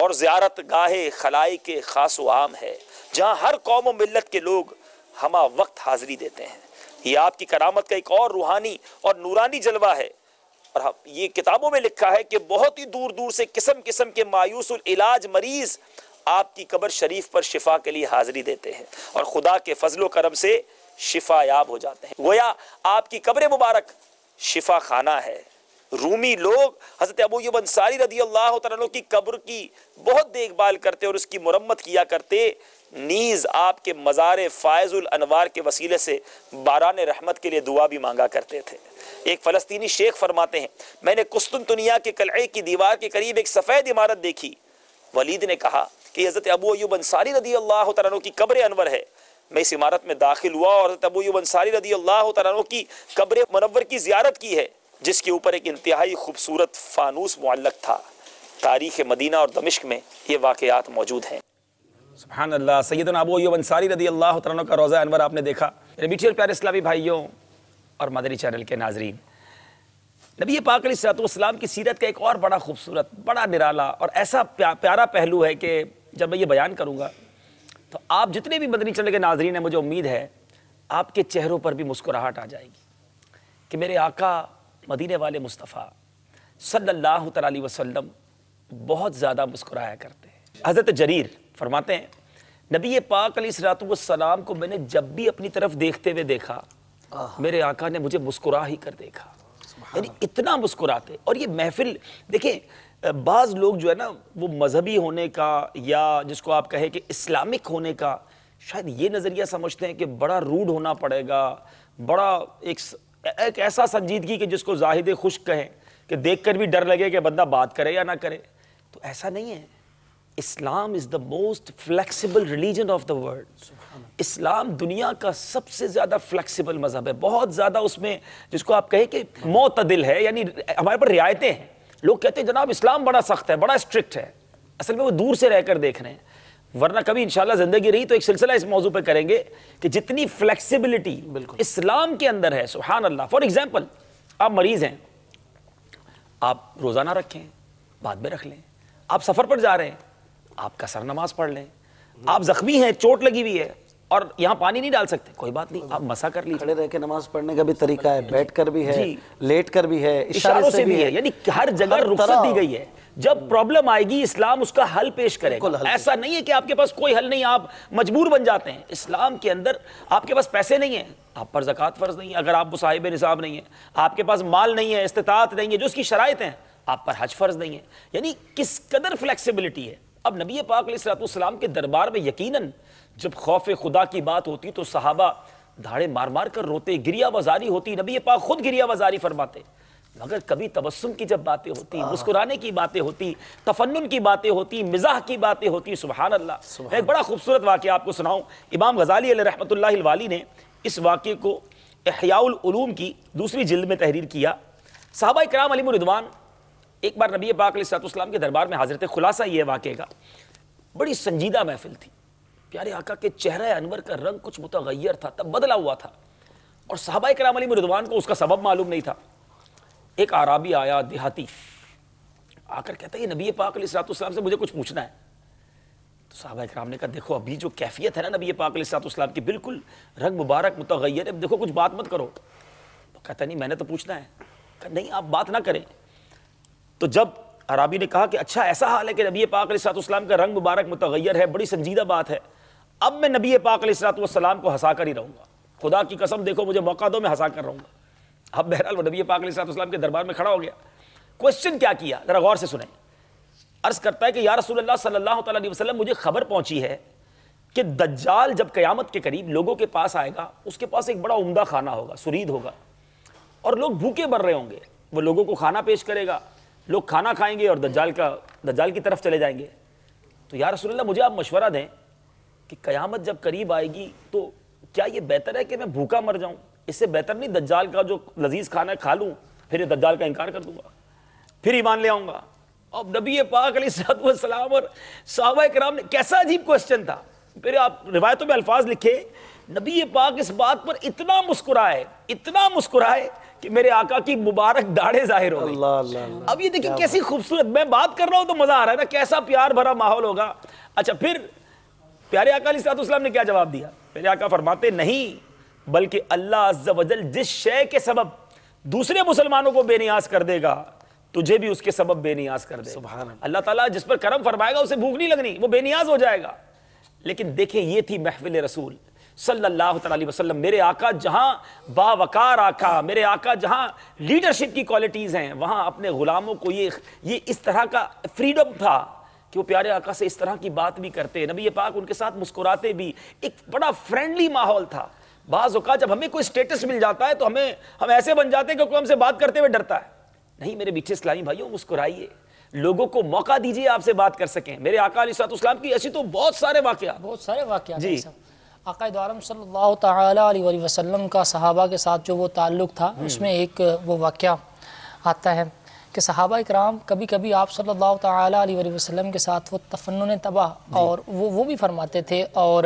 B: اور زیارت گاہ خلائق کے خاص و عام ہے جہاں ہر قوم و ملت کے لوگ ہمہ وقت حاضری دیتے ہیں۔ یہ آپ کی کرامت کا ایک اور روحانی اور نورانی جلوہ ہے، اور یہ کتابوں میں لکھا ہے کہ بہت ہی دور دور سے قسم قسم کے مایوس العلاج مریض آپ کی قبر شریف پر شفا کے لیے حاضری دیتے ہیں اور خدا کے فضل و کرم سے شفا یاب ہو جاتے ہیں۔ گویا آپ کی قبر مبارک شفا خانہ ہے۔ رومی لوگ حضرت ابو ایوب انصاری رضی اللہ تعالیٰ عنہ کی قبر کی بہت دیکھ بھال کرتے اور اس کی مرمت کیا کرتے، نیز آپ کے مزار فائز الانوار کے وسیلے سے باران رحمت کے لیے دعا بھی مانگا کرتے تھے۔ ایک فلسطینی شیخ فرماتے ہیں، میں نے قسطنطنیہ کے قلعے کی دیوار کے قریب ایک سفید عمارت دیکھی۔ ولید نے کہا کہ حضرت ابو ایوب انصاری رضی اللہ تعالیٰ عنہ کی قبر انور ہے۔ میں اس عمارت میں داخل ہوا اور حضرت ابو ایوب انصاری رضی اللہ تعالیٰ عنہ کی قبر منور کی زیارت کی ہے، جس کے اوپر ایک انتہائی خوبصورت فانوس معلق تھا۔ تاریخ مدینہ اور دمشق میں یہ واقعات موجود ہیں۔ سبحان اللہ۔ سیدنا ابو ایوب انصاری رضی اللہ تعالیٰ عنہ کا روضہ انور آپ نے دیکھا۔ میرے میٹھے اور پیارے اسلامی بھائیوں اور مدنی چینل کے ناظرین، نبی پاک علیہ الصلوۃ والسلام کی سیرت کا ایک اور بڑا خوبصورت، بڑا نرالا اور ایسا پیارا پہلو ہے کہ جب میں یہ بیان کروں گا تو آپ جتنے بھی مدنی چینل کے ناظرین ہیں، مجھے امید ہے آپ کے چہروں پر بھی مسکراہٹ آ جائے گی کہ میرے آقا مدینے والے مصطفیٰ صلی اللہ تعالیٰ علیہ وسلم بہت زیادہ مسکرایا کرتے ہیں۔ حضرت جریر فرماتے ہیں، نبی پاک علیہ الصلوۃ والسلام کو میں نے جب بھی اپنی طرف دیکھتے ہوئے دیکھا، میرے آقا نے مجھے مسکرا ہی کر دیکھا، یعنی اتنا مسکراتے۔ اور یہ محفل دیکھیں، بعض لوگ جو ہے نا وہ مذہبی ہونے کا یا جس کو آپ کہیں کہ اسلامک ہونے کا شاید یہ نظریہ سمجھتے ہیں کہ بڑا روڈ ہونا پڑے گا، بڑا ایک ایسا سنجیدگی کہ جس کو زاہد خشک کہیں کہ دیکھ کر بھی ڈر لگے کہ بندہ بات کرے یا نہ کرے، تو ایسا نہیں ہے۔ اسلام is the most flexible religion of the world۔ اسلام دنیا کا سب سے زیادہ فلیکسیبل مذہب ہے، بہت زیادہ اس میں جس کو آپ کہیں کہ معتدل ہے، یعنی ہمارے پر رعایتیں ہیں۔ لوگ کہتے ہیں جناب اسلام بڑا سخت ہے، بڑا اسٹرکٹ ہے، اصل میں وہ دور سے رہ کر دیکھ رہے ہیں، ورنہ کبھی انشاءاللہ زندگی رہی تو ایک سلسلہ اس موضوع پہ کریں گے کہ جتنی فلیکسیبلٹی اسلام کے اندر ہے، سبحان اللہ۔ فار ایگزامپل، آپ مریض ہیں، آپ روزہ نہ رکھیں، بعد میں رکھ لیں۔ آپ سفر پر جا رہے ہیں، آپ قصر نماز پڑھ لیں۔ آپ زخمی ہیں، چوٹ لگی ہوئی ہے اور یہاں پانی نہیں ڈال سکتے، کوئی بات نہیں، آپ مسا کر لیجیے۔
C: کھڑے رہ کے نماز پڑھنے کا بھی طریقہ ہے، بیٹھ کر بھی ہے، لیٹ کر بھی ہے،
B: اشاروں سے بھی ہے، یعنی ہر جگہ رخصت دی گئی ہے۔ جب پرابلم آئے گی اسلام اس کا حل پیش کرے گا۔ ایسا نہیں ہے کہ آپ کے پاس کوئی حل نہیں، آپ مجبور بن جاتے ہیں۔ اسلام کے اندر آپ کے پاس پیسے نہیں ہیں، آپ پر زکوٰۃ فرض نہیں ہے اگر آپ صاحب نصاب نہیں ہیں، آپ کے پاس مال نہیں ہے، استطاعت نہیں ہے، جو اس کی شرائط ہیں، آپ پر حج فرض نہیں ہے۔ یعنی کس قدر فلیکسیبلٹی ہے۔ اب نبی پاک علیہ الصلوۃ والسلام کے دربار میں یقیناً جب خوف خدا کی بات ہوتی تو صحابہ دھاڑے مار مار کر روتے، گریہ وزاری ہوتی، نبی پاک خود گریہ وزاری فرماتے۔ مگر کبھی تبسم کی جب باتیں ہوتی، مسکرانے کی باتیں ہوتی، تفنن کی باتیں ہوتی، مزاح کی باتیں ہوتی، سبحان اللہ۔ میں ایک بڑا خوبصورت واقعہ آپ کو سناؤں۔ امام غزالی علیہ رحمۃ اللہ الوالی نے اس واقعے کو احیاء العلوم کی دوسری جلد میں تحریر کیا۔ صحابہ کرام علیہم رضوان ایک بار نبی پاک علیہ الصلوۃ والسلام کے دربار میں حاضر تھے۔ خلاصہ یہ واقعے کا، بڑی سنجیدہ محفل تھی، پیارے آقا کے چہرہ انور کا رنگ کچھ متغیر تھا، تب بدلا ہوا تھا، اور صحابہ کرام علیہم رضوان کو اس کا سبب معلوم نہیں تھا۔ ایک اعرابی آیا، دیہاتی، آ کر کہتا ہے یہ نبی پاک علیہ الصلوۃ والسلام سے مجھے کچھ پوچھنا ہے۔ تو صحابہ کرام نے کہا دیکھو ابھی جو کیفیت ہے نا نبی پاک علیہ الصلوۃ والسلام کی، بالکل رنگ مبارک متغیر ہے، دیکھو کچھ بات مت کرو۔ تو کہتا نہیں میں نے تو پوچھنا ہے۔ کہا نہیں آپ بات نہ کریں۔ تو جب عربی نے کہا کہ اچھا ایسا حال ہے کہ نبی پاک علیہ الصلوۃ والسلام کا رنگ مبارک متغیر ہے، بڑی سنجیدہ بات ہے، اب میں نبی پاک علیہ الصلوۃ والسلام کو ہنسا کر ہی رہوں گا، خدا کی قسم دیکھو مجھے موقع دو میں ہنسا کر رہوں گا۔ اب بہرحال وہ نبی پاک علیہ الصلوۃ والسلام کے دربار میں کھڑا ہو گیا۔ کوشچن کیا کیا ذرا غور سے سنیں۔ عرض کرتا ہے کہ یا رسول اللہ صلی اللہ تعالیٰ علیہ وسلم مجھے خبر پہنچی ہے کہ دجال جب قیامت کے قریب لوگوں کے پاس آئے گا، اس کے پاس ایک بڑا عمدہ کھانا ہوگا، سرید ہوگا، اور لوگ بھوکے مر رہے ہوں گے، وہ لوگوں کو کھانا پیش کرے گا، لوگ کھانا کھائیں گے اور دجال کی طرف چلے جائیں گے۔ تو یا رسول اللہ مجھے آپ مشورہ دیں کہ قیامت جب قریب آئے گی تو کیا یہ بہتر ہے کہ میں بھوکا مر جاؤں؟ اس سے بہتر نہیں دجال کا جو لذیذ کھانا ہے کھا لوں، پھر دجال کا انکار کر دوں گا، پھر ایمان لے آؤں گا۔ اب نبی پاک علیہ الصلوۃ والسلام اور صحابہ کرام نے، کیسا عجیب کوسچن تھا۔ پھر آپ روایتوں میں الفاظ لکھے، نبی پاک اس بات پر اتنا مسکرائے کہ میرے آقا کی مبارک داڑھیں ظاہر ہو گئی. اب یہ دیکھیں کیسی خوبصورت, میں بات کر رہا ہوں تو مزہ آ رہا ہے نا, کیسا پیار بھرا ماحول ہوگا. اچھا پھر پیارے آقا علیہ السلام نے کیا جواب دیا؟ میرے آقا فرماتے نہیں بلکہ اللہ عز و جل جس شے کے سبب دوسرے مسلمانوں کو بے نیاز کر دے گا تجھے بھی اس کے سبب بے نیاز کر دے گا. اللہ تعالیٰ جس پر کرم فرمائے گا اسے بھوک نہیں لگنی, وہ بے نیاز ہو جائے گا. لیکن دیکھیں یہ تھی محفل رسول صلی اللہ علیہ وسلم. میرے آقا جہاں باوقار آقا, میرے آقا جہاں لیڈرشپ کی کوالٹیز ہیں, وہاں اپنے غلاموں کو یہ اس طرح کا فریڈم تھا کہ وہ پیارے آقا سے اس طرح کی بات بھی کرتے, نبی پاک ان کے ساتھ مسکراتے بھی, ایک بڑا فرینڈلی ماحول تھا. بعض اوقات جب ہمیں کوئی سٹیٹس مل جاتا ہے تو ہم ایسے بن جاتے ہیں کہ کوئی ہم سے بات کرتے ہوئے ڈرتا ہے. نہیں میرے میٹھے اسلامی بھائیوں, مسکرائیے, لوگوں کو موقع دیجیے آپ سے بات کر سکیں. میرے آقا علیہ السلام کی ایسی تو بہت سارے واقعات
D: جی. آقا دو عالم صلی اللہ تعالیٰ علیہ وسلم کا صحابہ کے ساتھ جو وہ تعلق تھا, اس میں ایک وہ واقعہ آتا ہے کہ صحابہ اکرام کبھی کبھی آپ صلی اللہ تعالیٰ علیہ وسلم کے ساتھ وہ تفنن تباہ اور وہ بھی فرماتے تھے. اور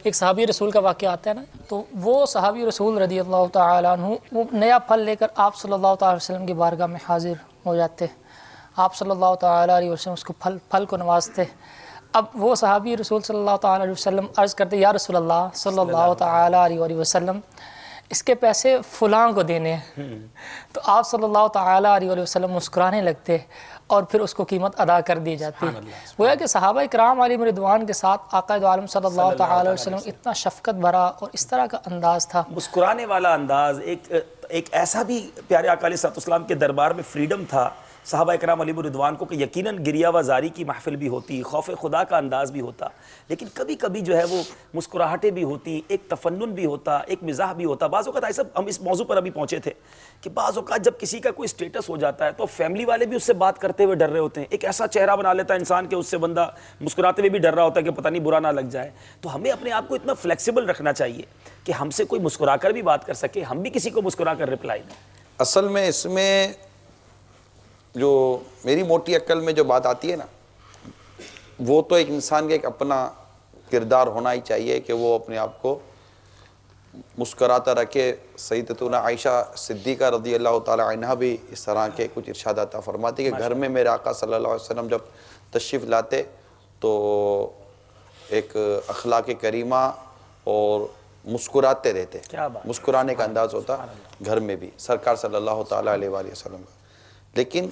D: ایک صحابی رسول کا واقعہ آتا ہے نا, تو وہ صحابی رسول رضی اللہ تعالیٰ عنہ وہ نیا پھل لے کر آپ صلی اللہ تعالیٰ علیہ وسلم کی بارگاہ میں حاضر ہو جاتے. آپ صلی اللہ تعالیٰ علیہ وسلم اس کو پھل کو نوازتے. اب وہ صحابی رسول صلی اللہ تعالیٰ علیہ وسلم عرض کرتے, یا رسول اللہ صلی اللہ تعالیٰ علیہ وسلم اس کے پیسے فلاں کو دینے ہیں. تو آپ صلی اللہ تعالیٰ علیہ وسلم مسکرانے لگتے اور پھر اس کو قیمت ادا کر دی جاتی. گویا کہ صحابہ اکرام علیہم رضوان کے ساتھ آقا دو عالم صلی اللہ تعالیٰ علیہ وسلم اتنا شفقت بھرا اور اس طرح کا انداز تھا,
B: مسکرانے والا انداز, ایک ایسا بھی پیارے آقا علیہ السلام کے دربار میں فریڈم تھا صحابہ اکرام علیہ رضوان کو کہ یقیناً گریہ و زاری کی محفل بھی ہوتی, خوف خدا کا انداز بھی ہوتا, لیکن کبھی کبھی جو ہے وہ مسکراہٹیں بھی ہوتی, ایک تفنن بھی ہوتا, ایک مزاح بھی ہوتا. بعض اوقات ایسا ہم اس موضوع پر ابھی پہنچے تھے کہ بعض اوقات جب کسی کا کوئی سٹیٹس ہو جاتا ہے تو فیملی والے بھی اس سے بات کرتے ہوئے ڈر رہے ہوتے ہیں. ایک ایسا چہرہ بنا لیتا ہے انسان کہ اس سے بندہ مسکراتے ہوئے بھی ڈر رہا ہوتا ہے کہ پتہ نہیں برا نہ لگ جائے. تو ہمیں اپنے آپ کو اتنا فلیکسیبل رکھنا چاہیے کہ ہم سے کوئی مسکرا کر بھی بات کر سکے, ہم بھی کسی کو مسکرا کر رپلائی دیں.
L: اصل میں اس میں جو میری موٹی عقل میں جو بات آتی ہے نا, وہ تو ایک انسان کا ایک اپنا کردار ہونا ہی چاہیے کہ وہ اپنے آپ کو مسکراتا رکھے. سیدتنا عائشہ صدیقہ رضی اللہ تعالی عنہ بھی اس طرح کے کچھ ارشادات فرماتی کہ گھر میں میرے آقا صلی اللہ علیہ وسلم جب تشریف لاتے تو ایک اخلاق کریمہ اور مسکراتے رہتے, مسکرانے کا انداز ہوتا گھر میں بھی سرکار صلی اللہ تعالی علیہ وآلہ وسلم کا. لیکن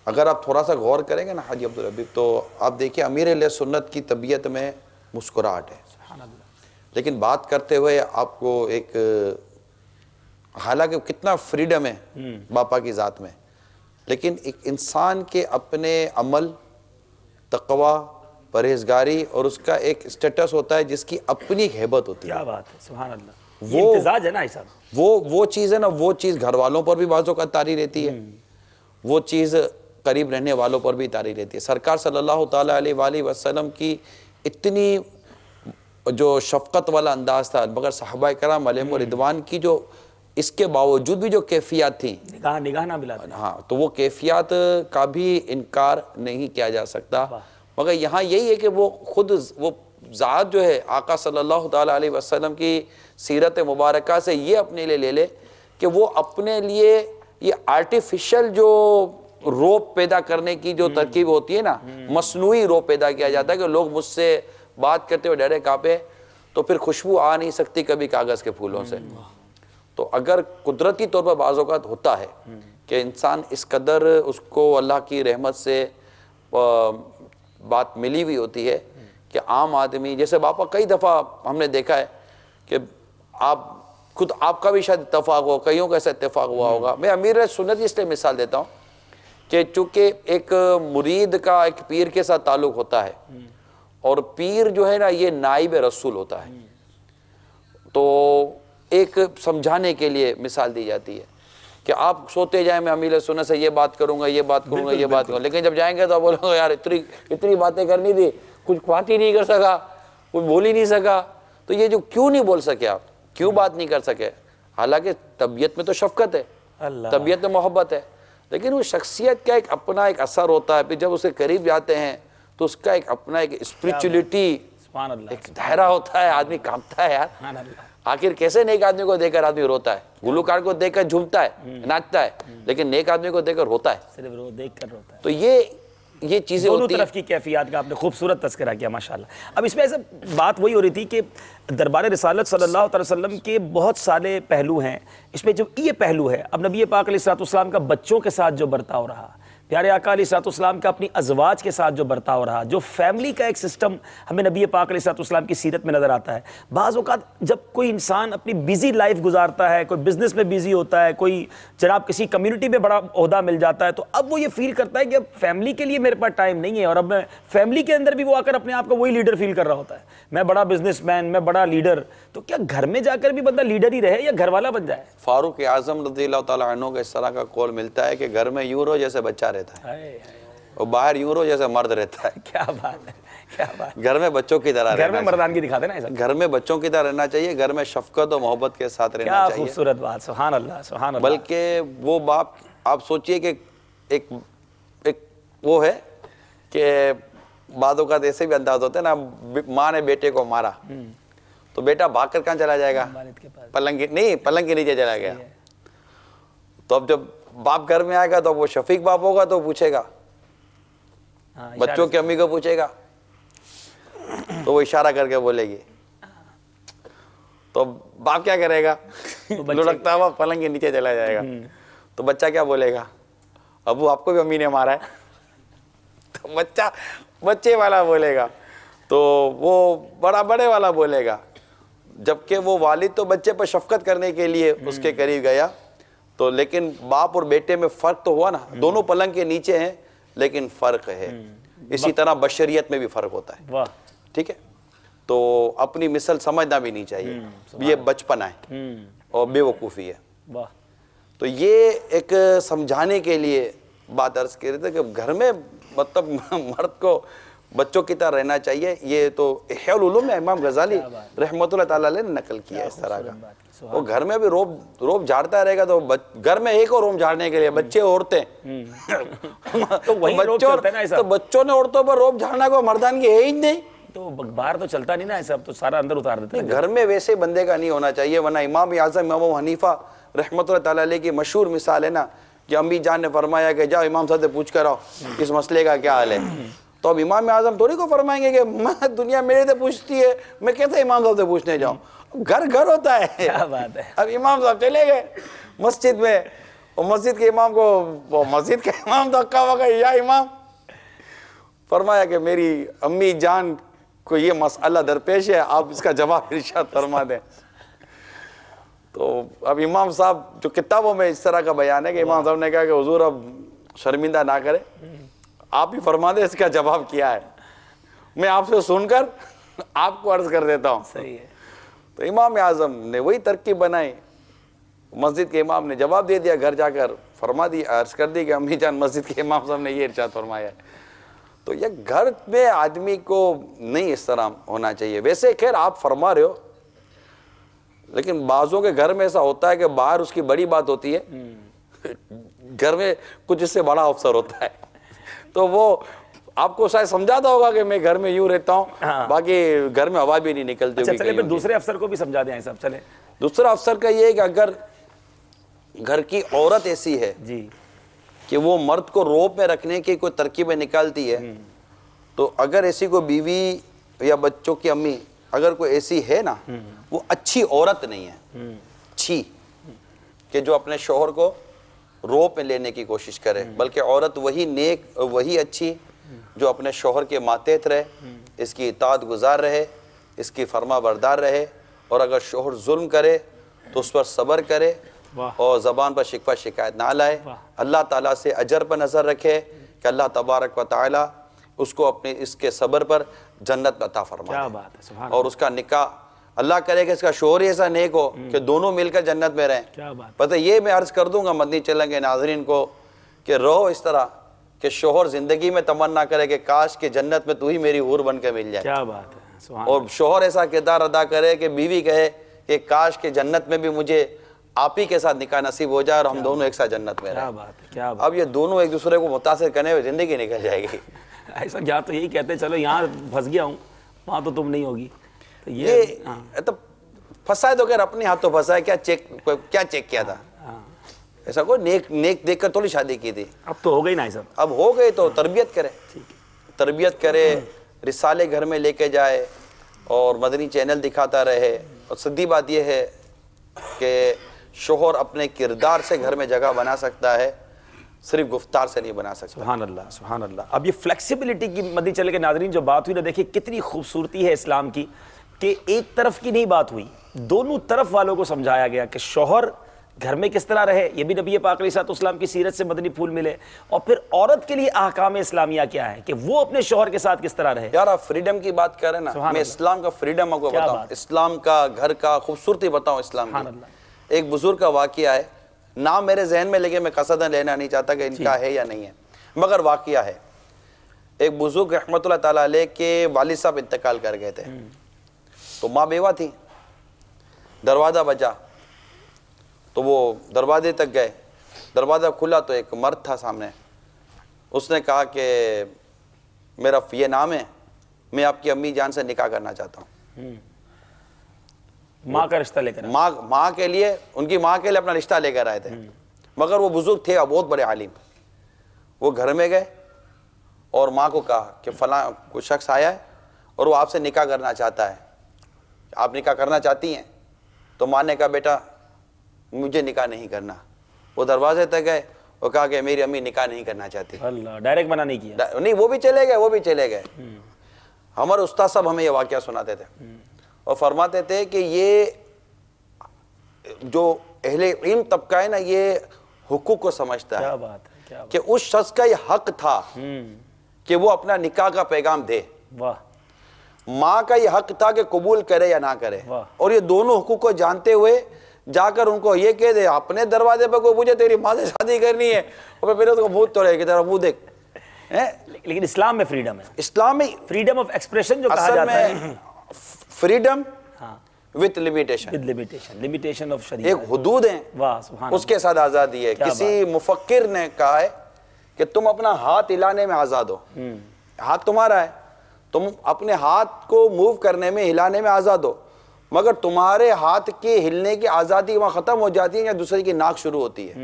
L: اگر آپ تھوڑا سا غور کریں گے نا حاجی عبدالحبیب, تو آپ دیکھیں امیر اہل سنت کی طبیعت میں مسکراہٹ ہے, لیکن بات کرتے ہوئے آپ کو ایک, حالانکہ کتنا فریڈم ہے باپا کی ذات میں, لیکن ایک انسان کے اپنے عمل, تقوی, پرہیزگاری اور اس کا ایک سٹیٹس ہوتا ہے جس کی اپنی ایک ہیبت ہوتی ہے.
B: کیا بات ہے, سبحان اللہ, یہ امتزاج ہے نا ایسا.
L: وہ چیز ہے نا, وہ چیز گھر والوں پر بھی بعض اوقات طاری رہتی ہے, وہ چیز قریب رہنے والوں پر بھی طاری رہتی ہے. سرکار صلی اللہ تعالیٰ علیہ وآلہ وسلم کی اتنی جو شفقت والا انداز تھا, مگر صحابہ کرام علیہم رضوان کی جو اس کے باوجود بھی جو کیفیات تھیں,
B: نگاہ نہ ملا,
L: ہاں, تو وہ کیفیات کا بھی انکار نہیں کیا جا سکتا. مگر یہاں یہی ہے کہ وہ خود وہ ذات جو ہے آقا صلی اللہ تعالیٰ علیہ وسلم کی سیرت مبارکہ سے یہ اپنے لیے لے لے کہ وہ اپنے لیے یہ آرٹیفیشل جو روپ پیدا کرنے کی جو ترکیب ہوتی ہے نا, مصنوعی روپ پیدا کیا جاتا ہے کہ لوگ مجھ سے بات کرتے ہوئے ڈرے کانپے, تو پھر خوشبو آ نہیں سکتی کبھی کاغذ کے پھولوں سے. تو اگر قدرتی طور پر بعض اوقات ہوتا ہے کہ انسان اس قدر اس کو اللہ کی رحمت سے بات ملی ہوئی ہوتی ہے کہ عام آدمی, جیسے باپا کئی دفعہ ہم نے دیکھا ہے کہ آپ کا بھی شاید اتفاق ہو, کئیوں کا ایسا اتفاق ہوا ہوگا. میں امیر سنت اس لیے مثال دیتا ہوں کہ چونکہ ایک مرید کا ایک پیر کے ساتھ تعلق ہوتا ہے, اور پیر جو ہے نا یہ نائب رسول ہوتا ہے, تو ایک سمجھانے کے لیے مثال دی جاتی ہے کہ آپ سوتے جائیں, میں امیر سنت سے یہ بات کروں گا, یہ بات کروں گا, یہ بات کروں گا, لیکن جب جائیں گے تو بولوں گا یار اتنی باتیں کرنی تھی, کچھ بات ہی نہیں کر سکا, کچھ بول ہی نہیں سکا. تو یہ جو کیوں نہیں بول سکے آپ, کیوں بات نہیں کر سکے, حالانکہ طبیعت میں تو شفقت ہے, طبیعت میں محبت ہے, لیکن وہ شخصیت کا ایک اپنا ایک اثر ہوتا ہے. پھر جب اس کے قریب جاتے ہیں تو اس کا ایک اپنا ایک اسپریچولیٹی
B: سبحان اللہ،
L: ایک دائرہ ہوتا ہے، آدمی کانپتا ہے یار،
B: سبحان اللہ،
L: آخر کیسے نیک آدمی کو دیکھ کر آدمی روتا ہے؟ گلوکار کو دیکھ کر جھومتا ہے، ناچتا ہے، لیکن نیک آدمی کو دیکھ کر روتا ہے،
B: صرف دیکھ کر روتا ہے۔
L: تو یہ چیزیں
B: دونوں
L: ہوتی ہیں۔
B: طرف کی کیفیات کا آپ نے خوبصورت تذکرہ کیا ماشاءاللہ۔ اب اس میں ایسا بات وہی ہو رہی تھی کہ دربار رسالت صلی اللہ علیہ وسلم کے بہت سارے پہلو ہیں، اس میں جو یہ پہلو ہے، اب نبی پاک علیہ السلام کا بچوں کے ساتھ جو برتاؤ رہا، پیارے آقا علیہ السلام کا اپنی ازواج کے ساتھ جو برتاؤ رہا، جو فیملی کا ایک سسٹم ہمیں نبی پاک علیہ السلام کی سیرت میں نظر آتا ہے۔ بعض اوقات جب کوئی انسان اپنی بیزی لائف گزارتا ہے، کوئی بزنس میں بیزی ہوتا ہے، کوئی جناب کسی کمیونٹی میں بڑا عہدہ مل جاتا ہے، تو اب وہ یہ فیل کرتا ہے کہ اب فیملی کے لیے میرے پاس ٹائم نہیں ہے، اور اب میں فیملی کے اندر بھی وہ آ کر اپنے آپ کو وہی لیڈر فیل کر رہا ہوتا ہے، میں بڑا بزنس مین، میں بڑا لیڈر۔ تو کیا گھر میں جا کر بھی بندہ لیڈر ہی رہے یا گھر والا بن جائے؟
L: فاروق اعظم رضی اللہ تعالیٰ عنہ کا اس طرح کا قول ملتا ہے کہ گھر میں یوں رہو جیسے بچہ رہتا ہے، اور باہر یوں رہو جیسے مرد رہتا ہے۔
B: کیا بات ہے، کیا بات ہے۔
L: گھر میں بچوں کی طرح
B: گھر میں مردانگی دکھاتے نا،
L: گھر میں بچوں کی طرح رہنا چاہیے، گھر میں شفقت اور محبت کے ساتھ رہنا
B: کیا
L: چاہیے۔
B: خوبصورت بات، سبحان اللہ، سبحان اللہ۔
L: بلکہ وہ باپ، آپ سوچئے کہ ایک وہ ہے کہ بعض اوقات ایسے بھی انداز ہوتے ہیں نا، ماں نے بیٹے کو مارا تو بیٹا بھاگ کر کہاں چلا جائے گا؟ پلنگ کے نیچے چلا گیا۔ تو اب جب باپ گھر میں آئے گا تو وہ شفیق باپ ہوگا تو پوچھے گا، بچوں کی امی کو پوچھے گا تو وہ اشارہ کر کے بولے گی، تو باپ کیا کرے گا؟ لڑکتا ہوا پلنگ کے نیچے چلا جائے گا، تو بچہ کیا بولے گا؟ ابو آپ کو بھی امی نے مارا ہے، تو بچہ بچے والا بولے گا، تو وہ بڑے والا بولے گا۔ جبکہ وہ والد تو بچے پر شفقت کرنے کے لیے اس کے قریب گیا، تو لیکن باپ اور بیٹے میں فرق تو ہوا نا، دونوں پلنگ کے نیچے ہیں لیکن فرق ہے۔ اسی طرح بشریت میں بھی فرق ہوتا ہے، ٹھیک ہے؟ تو اپنی مثل سمجھنا بھی نہیں چاہیے، یہ بچپن ہے اور بے وقوفی ہے۔ تو یہ ایک سمجھانے کے لیے بات عرض کر رہے تھے کہ گھر میں مطلب مرد کو بچوں کی طرح رہنا چاہیے۔ یہ تو احیاء العلوم میں امام غزالی رحمۃ اللہ تعالیٰ علیہ نے نقل کیا اس طرح کا۔ وہ گھر میں بھی روب جھاڑتا رہے گا تو گھر میں ایک اور روب جھاڑنے کے لیے بچے عورتیں، تو بچوں نے عورتوں پر روب جھاڑنا کو مردان کی ہے ہی نہیں،
B: تو باہر تو چلتا نہیں نا ایسا، تو سارا اندر اتار دیتے ہیں۔
L: گھر میں ویسے بندے کا نہیں ہونا چاہیے، ورنہ امام اعظم امام حنیفہ رحمۃ اللہ تعالیٰ علیہ کی مشہور مثال ہے نا کہ امی جان نے فرمایا کہ جاؤ امام صاحب سے پوچھ کر آؤ اس مسئلے کا کیا حل ہے، تو اب امام اعظم تھوڑی کو فرمائیں گے کہ میں دنیا میرے سے پوچھتی ہے، میں کیسے امام صاحب سے پوچھنے جاؤں؟ گھر ہوتا ہے۔
B: کیا بات ہے۔
L: اب امام صاحب چلے گئے مسجد میں، اور مسجد کے امام کو، مسجد کا امام تو اکا وکا، یا امام فرمایا کہ میری امی جان کو یہ مسئلہ درپیش ہے، آپ اس کا جواب ارشاد فرما دیں۔ تو اب امام صاحب جو کتابوں میں اس طرح کا بیان ہے کہ امام صاحب نے کہا کہ حضور اب شرمندہ نہ کرے، آپ ہی فرما دیں اس کا جواب کیا ہے، میں آپ سے سن کر آپ کو عرض کر دیتا ہوں۔
B: صحیح ہے۔
L: تو امام اعظم نے وہی ترکیب بنائی، مسجد کے امام نے جواب دے دیا، گھر جا کر فرما دی، عرض کر دی کہ امی جان مسجد کے امام صاحب نے یہ ارشاد فرمایا ہے۔ تو یہ گھر میں آدمی کو نہیں اس طرح ہونا چاہیے۔ ویسے خیر آپ فرما رہے ہو، لیکن بعضوں کے گھر میں ایسا ہوتا ہے کہ باہر اس کی بڑی بات ہوتی ہے، گھر میں کچھ اس سے بڑا افسر ہوتا ہے، تو وہ آپ کو شاید سمجھاتا ہوگا کہ میں گھر میں یوں رہتا ہوں، باقی گھر میں ہوا بھی نہیں نکلتی ہوگی۔
B: چلے پھر دوسرے افسر کو بھی سمجھا دیں صاحب، چلے۔
L: دوسرا افسر کا یہ ہے کہ اگر گھر کی عورت ایسی ہے کہ وہ مرد کو روپ میں رکھنے کی کوئی ترکیبیں نکالتی ہے، تو اگر ایسی کوئی بیوی یا بچوں کی امی اگر کوئی ایسی ہے نا، وہ اچھی عورت نہیں ہے، اچھی کہ جو اپنے شوہر کو روپ میں لینے کی کوشش کرے، بلکہ عورت وہی نیک، وہی اچھی جو اپنے شوہر کے ماتحت رہے، اس کی اطاعت گزار رہے، اس کی فرما بردار رہے، اور اگر شوہر ظلم کرے تو اس پر صبر کرے اور زبان پر شکوہ شکایت نہ لائے، اللہ تعالیٰ سے اجر پر نظر رکھے کہ اللہ تبارک و تعالیٰ اس کو اپنے اس کے صبر پر جنت عطا فرمائے، اور اس کا نکاح اللہ کرے کہ اس کا شوہر ایسا نیک ہو کہ دونوں مل کر جنت میں رہیں۔ پتہ یہ میں عرض کر دوں گا مدنی چلیں گے ناظرین کو کہ رہو اس طرح کہ شوہر زندگی میں تمنا کرے کہ کاش کہ جنت میں تو ہی میری حور بن کے مل جائے،
B: کیا بات ہے،
L: اور شوہر ایسا کردار ادا کرے کہ بیوی کہے کہ کاش کہ جنت میں بھی مجھے آپ ہی کے ساتھ نکاح نصیب ہو جائے اور ہم دونوں ایک ساتھ جنت میں رہیں۔ اب یہ دونوں ایک دوسرے کو متاثر کرنے ہوئے زندگی نکل جائے گی۔
B: ایسا کیا تو یہی کہتے ہیں چلو یہاں پھنس گیا ہوں، وہاں تو تم نہیں ہوگی. تو
L: یہ تو پھنسا ہے تو خیر اپنے ہاتھوں پھنسا ہے. کیا چیک کیا تھا؟ ایسا کوئی نیک دیکھ کر تھوڑی شادی کی تھی.
B: اب تو ہو گئی نا صاحب.
L: اب ہو گئی تو تربیت کرے, تربیت کرے, رسالے گھر میں لے کے جائے اور مدنی چینل دکھاتا رہے. اور سیدھی بات یہ ہے کہ شوہر اپنے کردار سے گھر میں جگہ بنا سکتا ہے, صرف گفتار سے نہیں بنا سکتا.
B: سبحان اللہ, سبحان اللہ. اب یہ فلیکسیبلٹی کی مدنی چینل کے ناظرین جو بات ہوئی نا, دیکھیے کتنی خوبصورتی ہے اسلام کی کہ ایک طرف کی نہیں بات ہوئی, دونوں طرف والوں کو سمجھایا گیا کہ شوہر گھر میں کس طرح رہے, یہ بھی نبی پاک علیہ الصلوۃ والسلام کی سیرت سے مدنی پھول ملے. اور پھر عورت کے لیے احکام اسلامیہ کیا ہے کہ وہ اپنے شوہر کے ساتھ کس طرح رہے.
L: یار آپ فریڈم کی بات کر رہے ہیں نا, میں اسلام کا فریڈم آپ کو بتاؤں, اسلام کا گھر کا خوبصورتی بتاؤں اسلام کی. ایک بزرگ کا واقعہ ہے, نام میرے ذہن میں لیکن میں قصداً لینا نہیں چاہتا کہ ان کا ہے یا نہیں ہے, مگر واقعہ ہے. ایک بزرگ رحمت اللہ تعالیٰ علیہ کے والد صاحب انتقال کر گئے تھے, تو ماں بیوہ تھی. دروازہ بجا تو وہ دروازے تک گئے, دروازہ کھلا تو ایک مرد تھا سامنے. اس نے کہا کہ میرا یہ نام ہے, میں آپ کی امی جان سے نکاح کرنا چاہتا ہوں.
B: ماں کا رشتہ لے کر
L: ماں کے لیے, ان کی ماں کے لیے اپنا رشتہ لے کر آئے تھے. مگر وہ بزرگ تھے بہت بڑے عالم. وہ گھر میں گئے اور ماں کو کہا کہ فلاں کوئی شخص آیا ہے اور وہ آپ سے نکاح کرنا چاہتا ہے, آپ نکاح کرنا چاہتی ہیں؟ تو ماں نے کہا بیٹا مجھے نکاح نہیں کرنا. وہ دروازے تک گئے اور کہا کہ میری امی نکاح نہیں کرنا چاہتی.
B: اللہ, ڈائریکٹ منع نہیں کیا.
L: نہیں, وہ بھی چلے گئے. ہمارے استاد صاحب ہمیں یہ واقعہ سناتے تھے اور فرماتے تھے کہ یہ جو اہل علم طبقہ ہے نا, یہ حقوق کو سمجھتا ہے کہ اس شخص کا یہ حق تھا کہ وہ اپنا نکاح کا پیغام دے. ماں کا یہ حق تھا کہ قبول کرے یا نہ کرے. اور یہ دونوں حقوق کو جانتے ہوئے جا کر ان کو یہ کہہ دے, اپنے دروازے پہ کوئی پوچھے تیری ماں سے شادی کرنی ہے, اور پھر اس کو بھوت توڑے کہ تیرا منہ دیکھ.
B: لیکن اسلام میں فریڈم ہے,
L: اسلام میں
B: فریڈم آف ایکسپریشن جو کہا جاتا ہے,
L: فریڈم وتھ
B: لمیٹیشن آف شریعت,
L: ایک حدود ہیں, اس کے ساتھ آزادی ہے. کسی مفکر نے کہا ہے کہ تم اپنا ہاتھ ہلانے میں آزاد ہو, ہاتھ تمہارا ہے, تم اپنے ہاتھ کو موو کرنے میں, ہلانے میں آزاد ہو, مگر تمہارے ہاتھ کے ہلنے کی آزادی وہاں ختم ہو جاتی ہے یا دوسرے کی ناک شروع ہوتی ہے.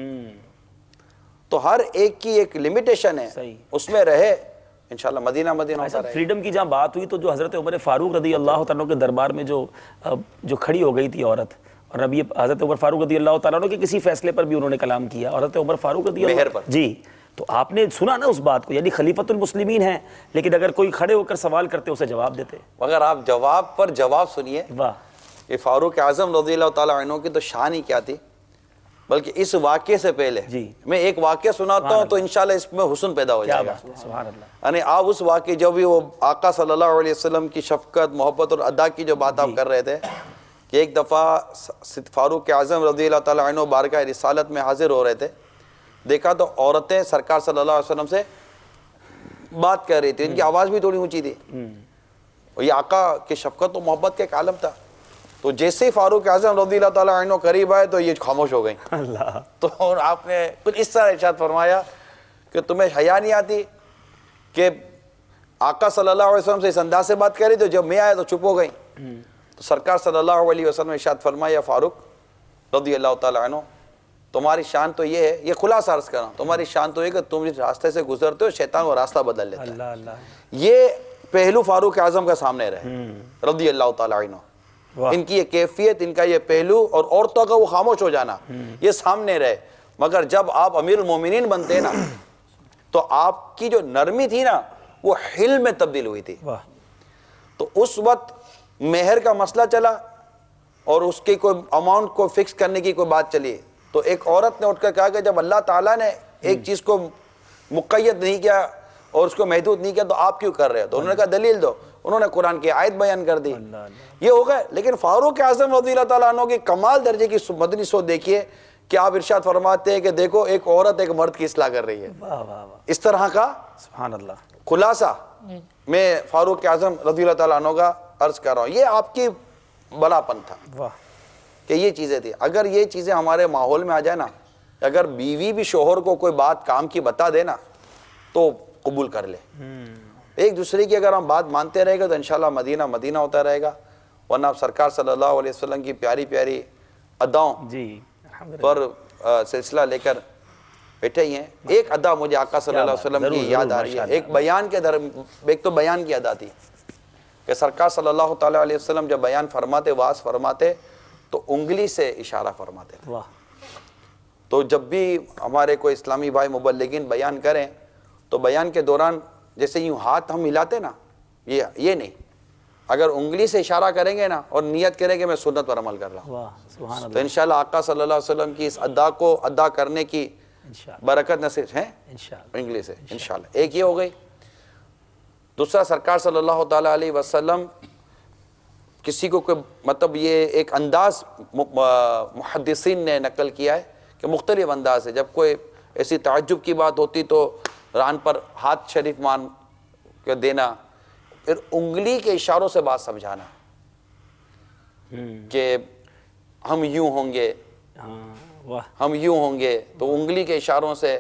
L: تو ہر ایک کی ایک لمیٹیشن ہے, اس میں رہے انشاءاللہ مدینہ ہوتا رہے.
B: فریڈم کی جہاں بات ہوئی تو جو حضرت عمر فاروق رضی اللہ تعالیٰ کے دربار میں جو کھڑی ہو گئی تھی عورت, اور نبی حضرت عمر فاروق رضی اللہ تعالیٰ کے کسی فیصلے پر بھی انہوں نے کلام کیا, حضرت عمر فاروق رضی اللہ پر, جی, تو آپ نے سنا نا اس بات کو, یعنی خلیفۃ المسلمین ہیں, لیکن اگر کوئی کھڑے ہو کر سوال کرتے اسے جواب دیتے.
L: اگر آپ جواب پر جواب سنیے, یہ فاروق اعظم رضی اللہ تعالیٰ عنہ کی تو شان ہی کیا تھی. بلکہ اس واقعے سے پہلے میں ایک واقعہ سناتا ہوں تو انشاءاللہ اس میں حسن پیدا ہو جائے گا. یعنی آپ اس واقعے جو بھی وہ آقا صلی اللہ علیہ وسلم کی شفقت, محبت اور ادا کی جو بات آپ کر رہے تھے, کہ ایک دفعہ فاروق اعظم رضی اللہ تعالیٰ عنہ بارگاہ رسالت میں حاضر ہو رہے تھے, دیکھا تو عورتیں سرکار صلی اللہ علیہ وسلم سے بات کر رہی تھی, ان کی آواز بھی تھوڑی اونچی تھی, اور یہ آقا کی شفقت و محبت کا ایک عالم تھا. تو جیسے ہی فاروق اعظم رضی اللہ تعالیٰ عنہ قریب آئے تو یہ خاموش ہو گئیں. تو آپ نے کچھ اس طرح ارشاد فرمایا کہ تمہیں حیا نہیں آتی کہ آقا صلی اللہ علیہ وسلم سے اس انداز سے بات کری, تو جب میں آیا تو چپ ہو گئیں. تو سرکار صلی اللہ علیہ وسلم نے ارشاد فرمایا, فاروق رضی اللہ تعالیٰ عنہ, تمہاری شان تو یہ ہے, یہ خلاصہ عرض کر رہا ہوں, تمہاری شان تو یہ کہ تم جس راستے سے گزرتے ہو شیطان وہ راستہ بدل لیتا ہے. یہ پہلو فاروق اعظم کا سامنے رہے رضی اللہ تعالیٰ عنہ. ان کی یہ کیفیت, ان کا یہ پہلو, اور عورتوں کا وہ خاموش ہو جانا, یہ سامنے رہے. مگر جب آپ امیر المومنین بنتے نا تو آپ کی جو نرمی تھی نا وہ حلم میں تبدیل ہوئی تھی. تو اس وقت مہر کا مسئلہ چلا اور اس کی کوئی اماؤنٹ کو فکس کرنے کی کوئی بات چلی, تو ایک عورت نے اٹھ کر کہا کہ جب اللہ تعالیٰ نے ایک چیز کو مقید نہیں کیا اور اس کو محدود نہیں کیا تو آپ کیوں کر رہے ہو؟ تو انہوں نے کہا دلیل دو. انہوں نے قرآن کی آیت بیان کر دی, یہ ہو گئے. لیکن فاروق اعظم رضی اللہ تعالیٰ عنہ کی کمال درجے کی مدنی سوچ دیکھیے کہ آپ ارشاد فرماتے ہیں کہ دیکھو ایک عورت ایک مرد کی اصلاح کر رہی ہے. اس طرح کا
B: سبحان اللہ
L: خلاصہ میں فاروق اعظم رضی اللہ تعالیٰ عنہ کا عرض کر رہا ہوں. یہ آپ کی بڑا پن تھا کہ یہ چیزیں تھی. اگر یہ چیزیں ہمارے ماحول میں آ جائے نا, اگر بیوی بھی شوہر کو کوئی بات کام کی بتا دے نا تو قبول کر لے, ایک دوسرے کی اگر ہم بات مانتے رہے گا تو انشاءاللہ مدینہ مدینہ ہوتا رہے گا، ورنہ آپ سرکار صلی اللہ علیہ وسلم کی پیاری پیاری اداؤں پر سلسلہ لے کر بیٹھے ہی ہیں۔ ایک ادا مجھے آقا صلی اللہ علیہ وسلم کی یاد آ رہی ہے، ایک بیان کے ایک تو بیان کی ادا تھی کہ سرکار صلی اللہ تعالیٰ علیہ وسلم جب بیان فرماتے، واعظ فرماتے تو انگلی سے اشارہ فرماتے تھے۔ تو جب بھی ہمارے کوئی اسلامی بھائی مبلغین بیان کریں تو بیان کے دوران جیسے یوں ہاتھ ہم ہلاتے نا، یہ نہیں، اگر انگلی سے اشارہ کریں گے نا اور نیت کریں کہ میں سنت پر عمل کر رہا ہوں، تو انشاءاللہ آقا صلی اللہ علیہ وسلم کی اس ادا کو ادا کرنے کی برکت نصیب ہے انگلی سے انشاءاللہ۔ ایک یہ ہو گئی۔ دوسرا، سرکار صلی اللہ تعالیٰ علیہ وسلم کسی کو مطلب یہ ایک انداز محدثین نے نقل کیا ہے کہ مختلف انداز ہے، جب کوئی ایسی تعجب کی بات ہوتی تو ران پر ہاتھ شریف مان کے دینا، پھر انگلی کے اشاروں سے بات سمجھانا کہ ہم یوں ہوں گے، ہم یوں ہوں گے، تو انگلی کے اشاروں سے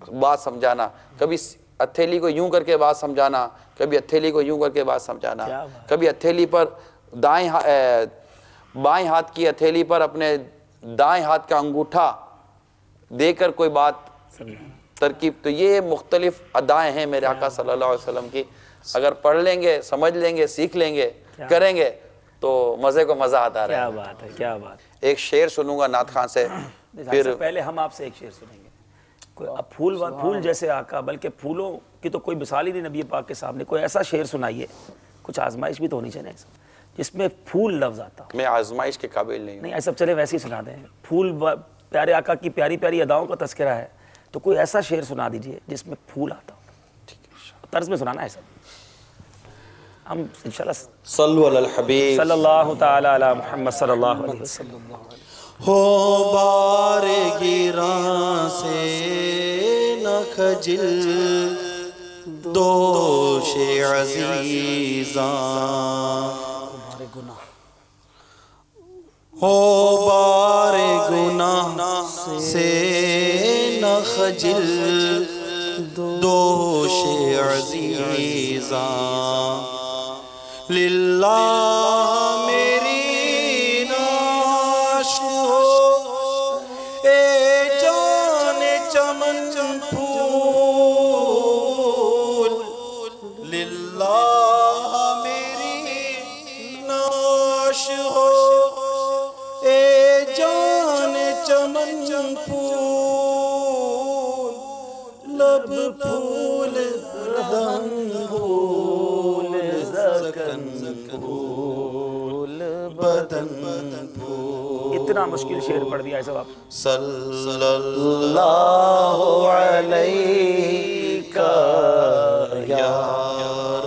L: بات سمجھانا، کبھی ہتھیلی کو یوں کر کے بات سمجھانا، کبھی ہتھیلی کو یوں کر کے بات سمجھانا، کبھی ہتھیلی پر بائیں ہاتھ کی ہتھیلی پر اپنے دائیں ہاتھ کا انگوٹھا دے کر کوئی بات ترکیب۔ تو یہ مختلف ادائیں ہیں میرے آقا صلی اللہ علیہ وسلم کی، اگر پڑھ لیں گے، سمجھ لیں گے، سیکھ لیں گے، کریں گے تو مزے کو مزہ آتا رہے۔
B: کیا بات ہے، کیا بات ہے۔
L: ایک شعر سنوں گا نعت خان سے،
B: پھر پہلے ہم آپ سے ایک شعر سنیں گے۔ کوئی اب پھول جیسے آقا، بلکہ پھولوں کی تو کوئی مثال ہی نہیں نبی پاک کے سامنے، کوئی ایسا شعر سنائیے، کچھ آزمائش بھی تو ہونی چاہیے جس میں پھول لفظ آتا ہو۔
L: میں آزمائش کے قابل نہیں ہوں۔
B: نہیں ایسا چلے ویسے ہی سنا دیں، پھول پیارے آقا کی پیاری پیاری اداؤں کا تذکرہ ہے، تو کوئی ایسا شعر سنا دیجئے جس میں پھول آتا ہو، طرز میں سنانا ہے سب۔ ہم انشاءاللہ
L: صلو علی الحبیب
B: صلی اللہ تعالی علی محمد صلی اللہ علیہ وسلم۔
C: ہو بار گراں سے نہ خجل دوش عزیزاں، ہو بار گناہ سے نہ خجل دوش عزیزاں، للہ میری ناش ہو اے جان چمن پھول، للہ میری ناش ہو اے جان چمن پھول، لب پھول رنگ پھول زکن پھول بدن پھول۔
B: اتنا مشکل شعر پڑھ دیا ہے سب آپ۔
C: صلی اللہ علیہ یا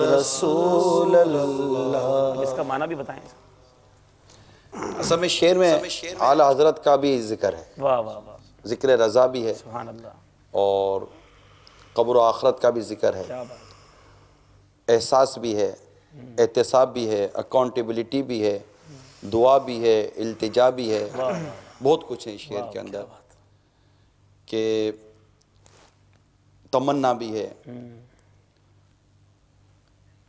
C: رسول اللہ۔
B: اس کا معنی بھی بتائیں۔
L: اصل میں شعر میں اعلیٰ حضرت کا بھی ذکر ہے،
B: واہ واہ واہ،
L: ذکر رضا بھی ہے،
B: سبحان اللہ،
L: اور قبر و آخرت کا بھی ذکر ہے،
B: کیا بات،
L: احساس بھی ہے، احتساب بھی ہے، اکاؤنٹیبلٹی بھی ہے، دعا بھی ہے، التجا بھی ہے، بہت کچھ ہے شعر کے اندر، کہ تمنا بھی ہے،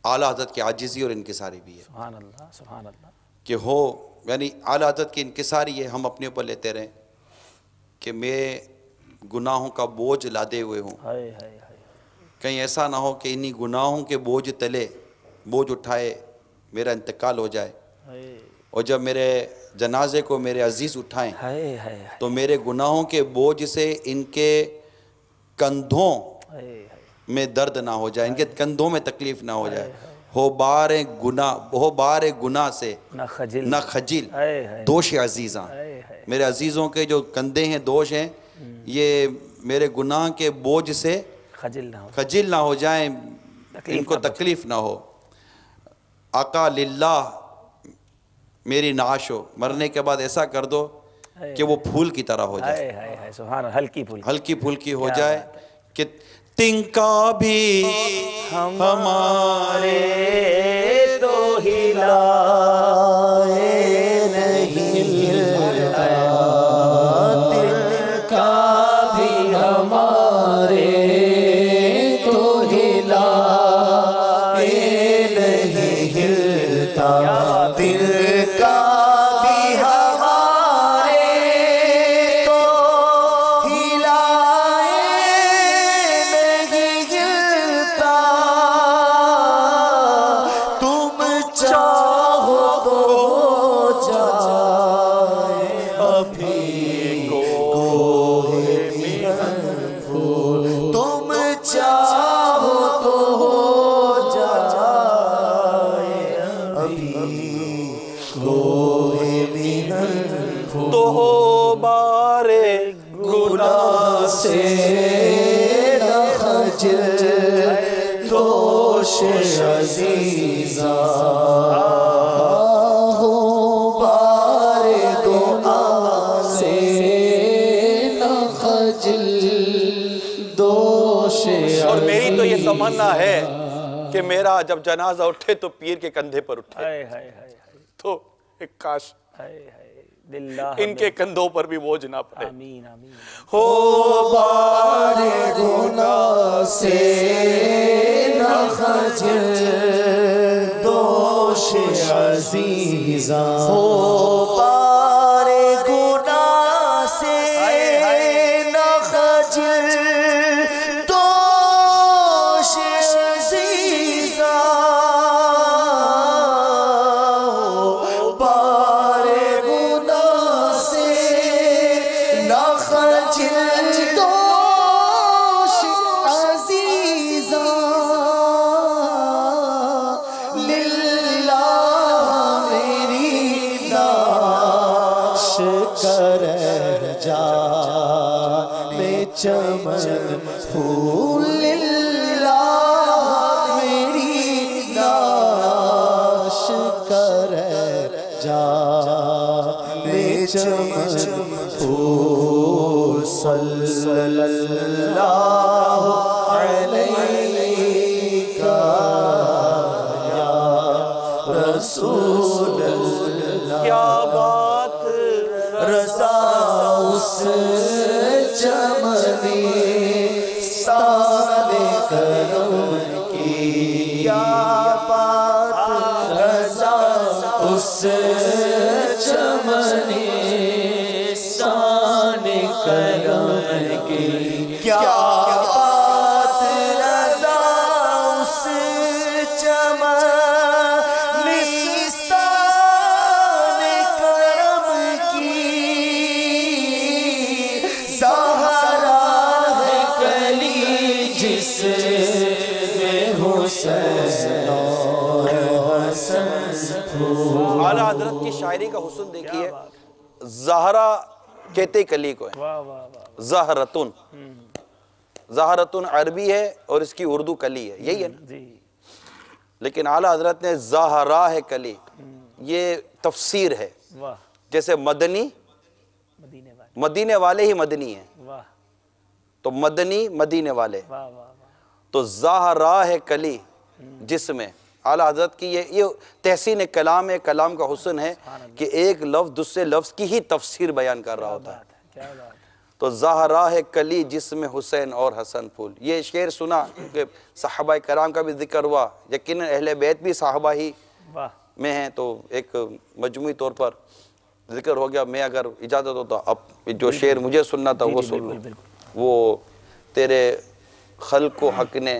L: اعلیٰ حضرت کی عاجزی اور انکساری بھی ہے،
B: سبحان اللہ سبحان اللہ،
L: کہ ہو یعنی اعلیٰ حضرت کی انکساری ہے، ہم اپنے اوپر لیتے رہیں کہ میں گناہوں کا بوجھ لادے ہوئے ہوں، کہیں ایسا نہ ہو کہ انہی گناہوں کے بوجھ تلے بوجھ اٹھائے میرا انتقال ہو جائے، اور جب میرے جنازے کو میرے عزیز اٹھائیں تو میرے گناہوں کے بوجھ سے ان کے کندھوں میں درد نہ ہو جائے، ان کے کندھوں میں تکلیف نہ ہو جائے، ہو بار گناہ سے نہ خجل دوش عزیزاں، میرے عزیزوں کے جو کندھے ہیں، دوش ہیں، یہ میرے گناہ کے بوجھ سے خجل نہ ہو جائیں، ان کو تکلیف نہ ہو۔ آقا للہ میری نعش ہو، مرنے کے بعد ایسا کر دو کہ وہ پھول کی طرح ہو جائے،
B: سبحان اللہ،
L: ہلکی پھلکی ہو جائے، کہ تنکا بھی ہمارے
A: تو ہلائے نہیں ہلتا، تنکا بھی ہمارے تو ہلائے
J: گناہ سے نہ خجل دوش عزیزاں ہو بار گناہ سے نہ خجل دوش عزیزاں.
L: اور میری تو یہ تمنا ہے کہ میرا جب جنازہ اٹھے تو پیر کے کندھے پر اٹھے. تو ایک کاش ان کے کندھوں پر بھی بوجھ نہ پڑے.
B: آمین آمین.
J: ہو بار گناہ سے نہ خجل دوش عزیزاں ہو بار گناہ سے نہ خجل دوش عزیزاں ہو بار گناہ سے نہ خجل دوش عزیزاں للہ میری ناش کر جا میں چمن پھول للہ میری ناش کر جا میں چمن پھول صلی اللہ علیہ یا رسول اللہ.
L: کیا بات
J: رضا اس چمنستان کرم کی کیا بات رضا اس چمنستان کرم کی کیا بات رضا اس چمنستان کرم کی زہرا ہے کلی جس میں حسین اور حسن پھول.
L: اعلیٰ حضرت کی شاعری کا حسن دیکھیے. زہرا کہتے کلی کو ہے, زہرتن. زہرتن عربی ہے اور اس کی اردو کلی ہے, یہی ہے نا. لیکن اعلیٰ حضرت نے زہرا ہے کلی, یہ تفسیر ہے. جیسے مدنی مدینے والے ہی مدنی ہیں, تو مدنی مدینے والے. تو زہرا ہے کلی جس میں اعلیٰ حضرت کی یہ تحسین کلام ہے, کلام کا حسن ہے کہ ایک لفظ دوسرے لفظ کی ہی تفسیر بیان کر رہا ہوتا ہے. تو زہرا ہے کلی جس میں حسین اور حسن پھول. یہ شعر سنا کہ صحابہ کرام کا بھی ذکر ہوا, یقیناً اہل بیت بھی صحابہ ہی میں ہیں, تو ایک مجموعی طور پر ذکر ہو گیا. میں اگر اجازت ہو تو اب جو شعر مجھے سننا تھا وہ سن لوں. وہ تیرے خلق کو حق نے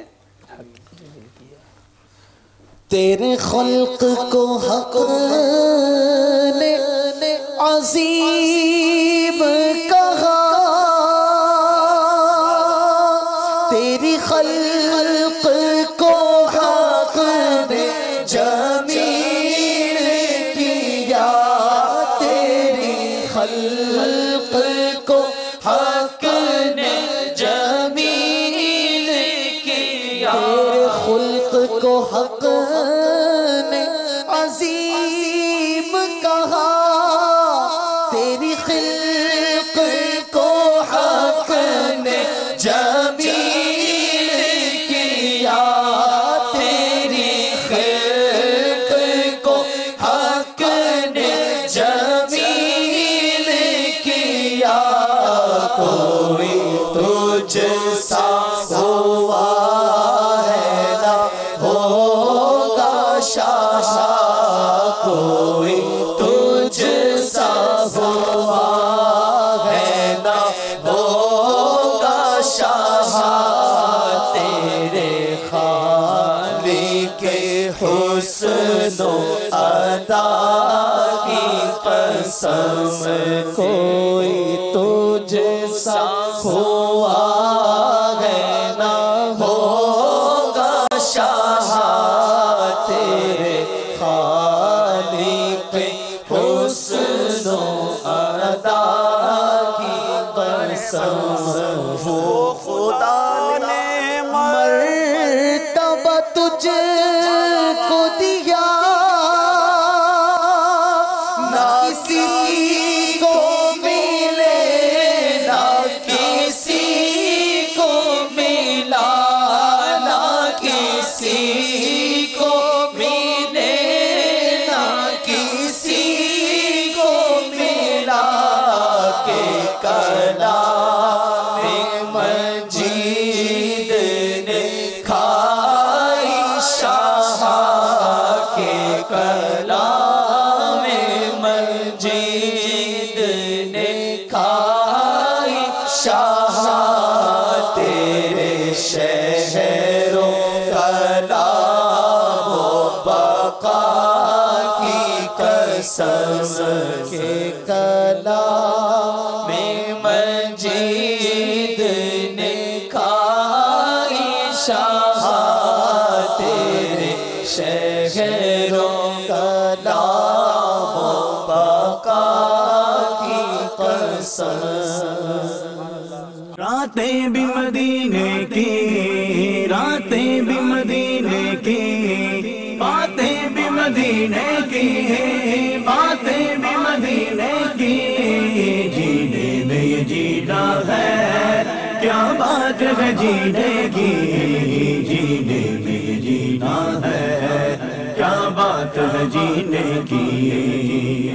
J: تیرے خلق کو حق نے عظیم کہا, تیری خلق کو حق نے جمیل کیا, تیری خلق کو حق نے جمیل کیا, تیرے خلق کو حق نے عظیم کہا, تیری خلق کو حق نے جمیل کیا, تیری خلق کو حق نے جمیل کیا. کوئی تجھ سا ہوا ہے نہ ہوگا شاہ, کوئی تجھ سا ہوا ہے نہ ہوگا شاہ, تیرے خالق حسن و عطا کی قسم کوئی تجھ سا ہوا ہے نہ ہوگا شاہ, تیرے خالق حسن و عطا کی قسم وہ خدا نے مرتبہ تجھ کو دیا نہ کسی کو ملے نہ کسی کو ملا نہ کسی کو ملے نہ کسی کو ملا کہ کلام مجید نے کھائی شاہ کے کلام مجید نے کھائی شاہ تیرے شہروں کلام و بقا کی قسم کے کلام مجید نے کھائی شاہ تیرے شہروں کلام و بقا کی قسم
M: راتیں بھی مدینے کی راتیں بھی مدینے کی باتیں بھی مدینے کی باتیں بھی مدینے کی جینے میں یہ جینا ہے کیا بات ہے جینے کی جینے میں یہ جینا ہے کیا بات ہے جینے کی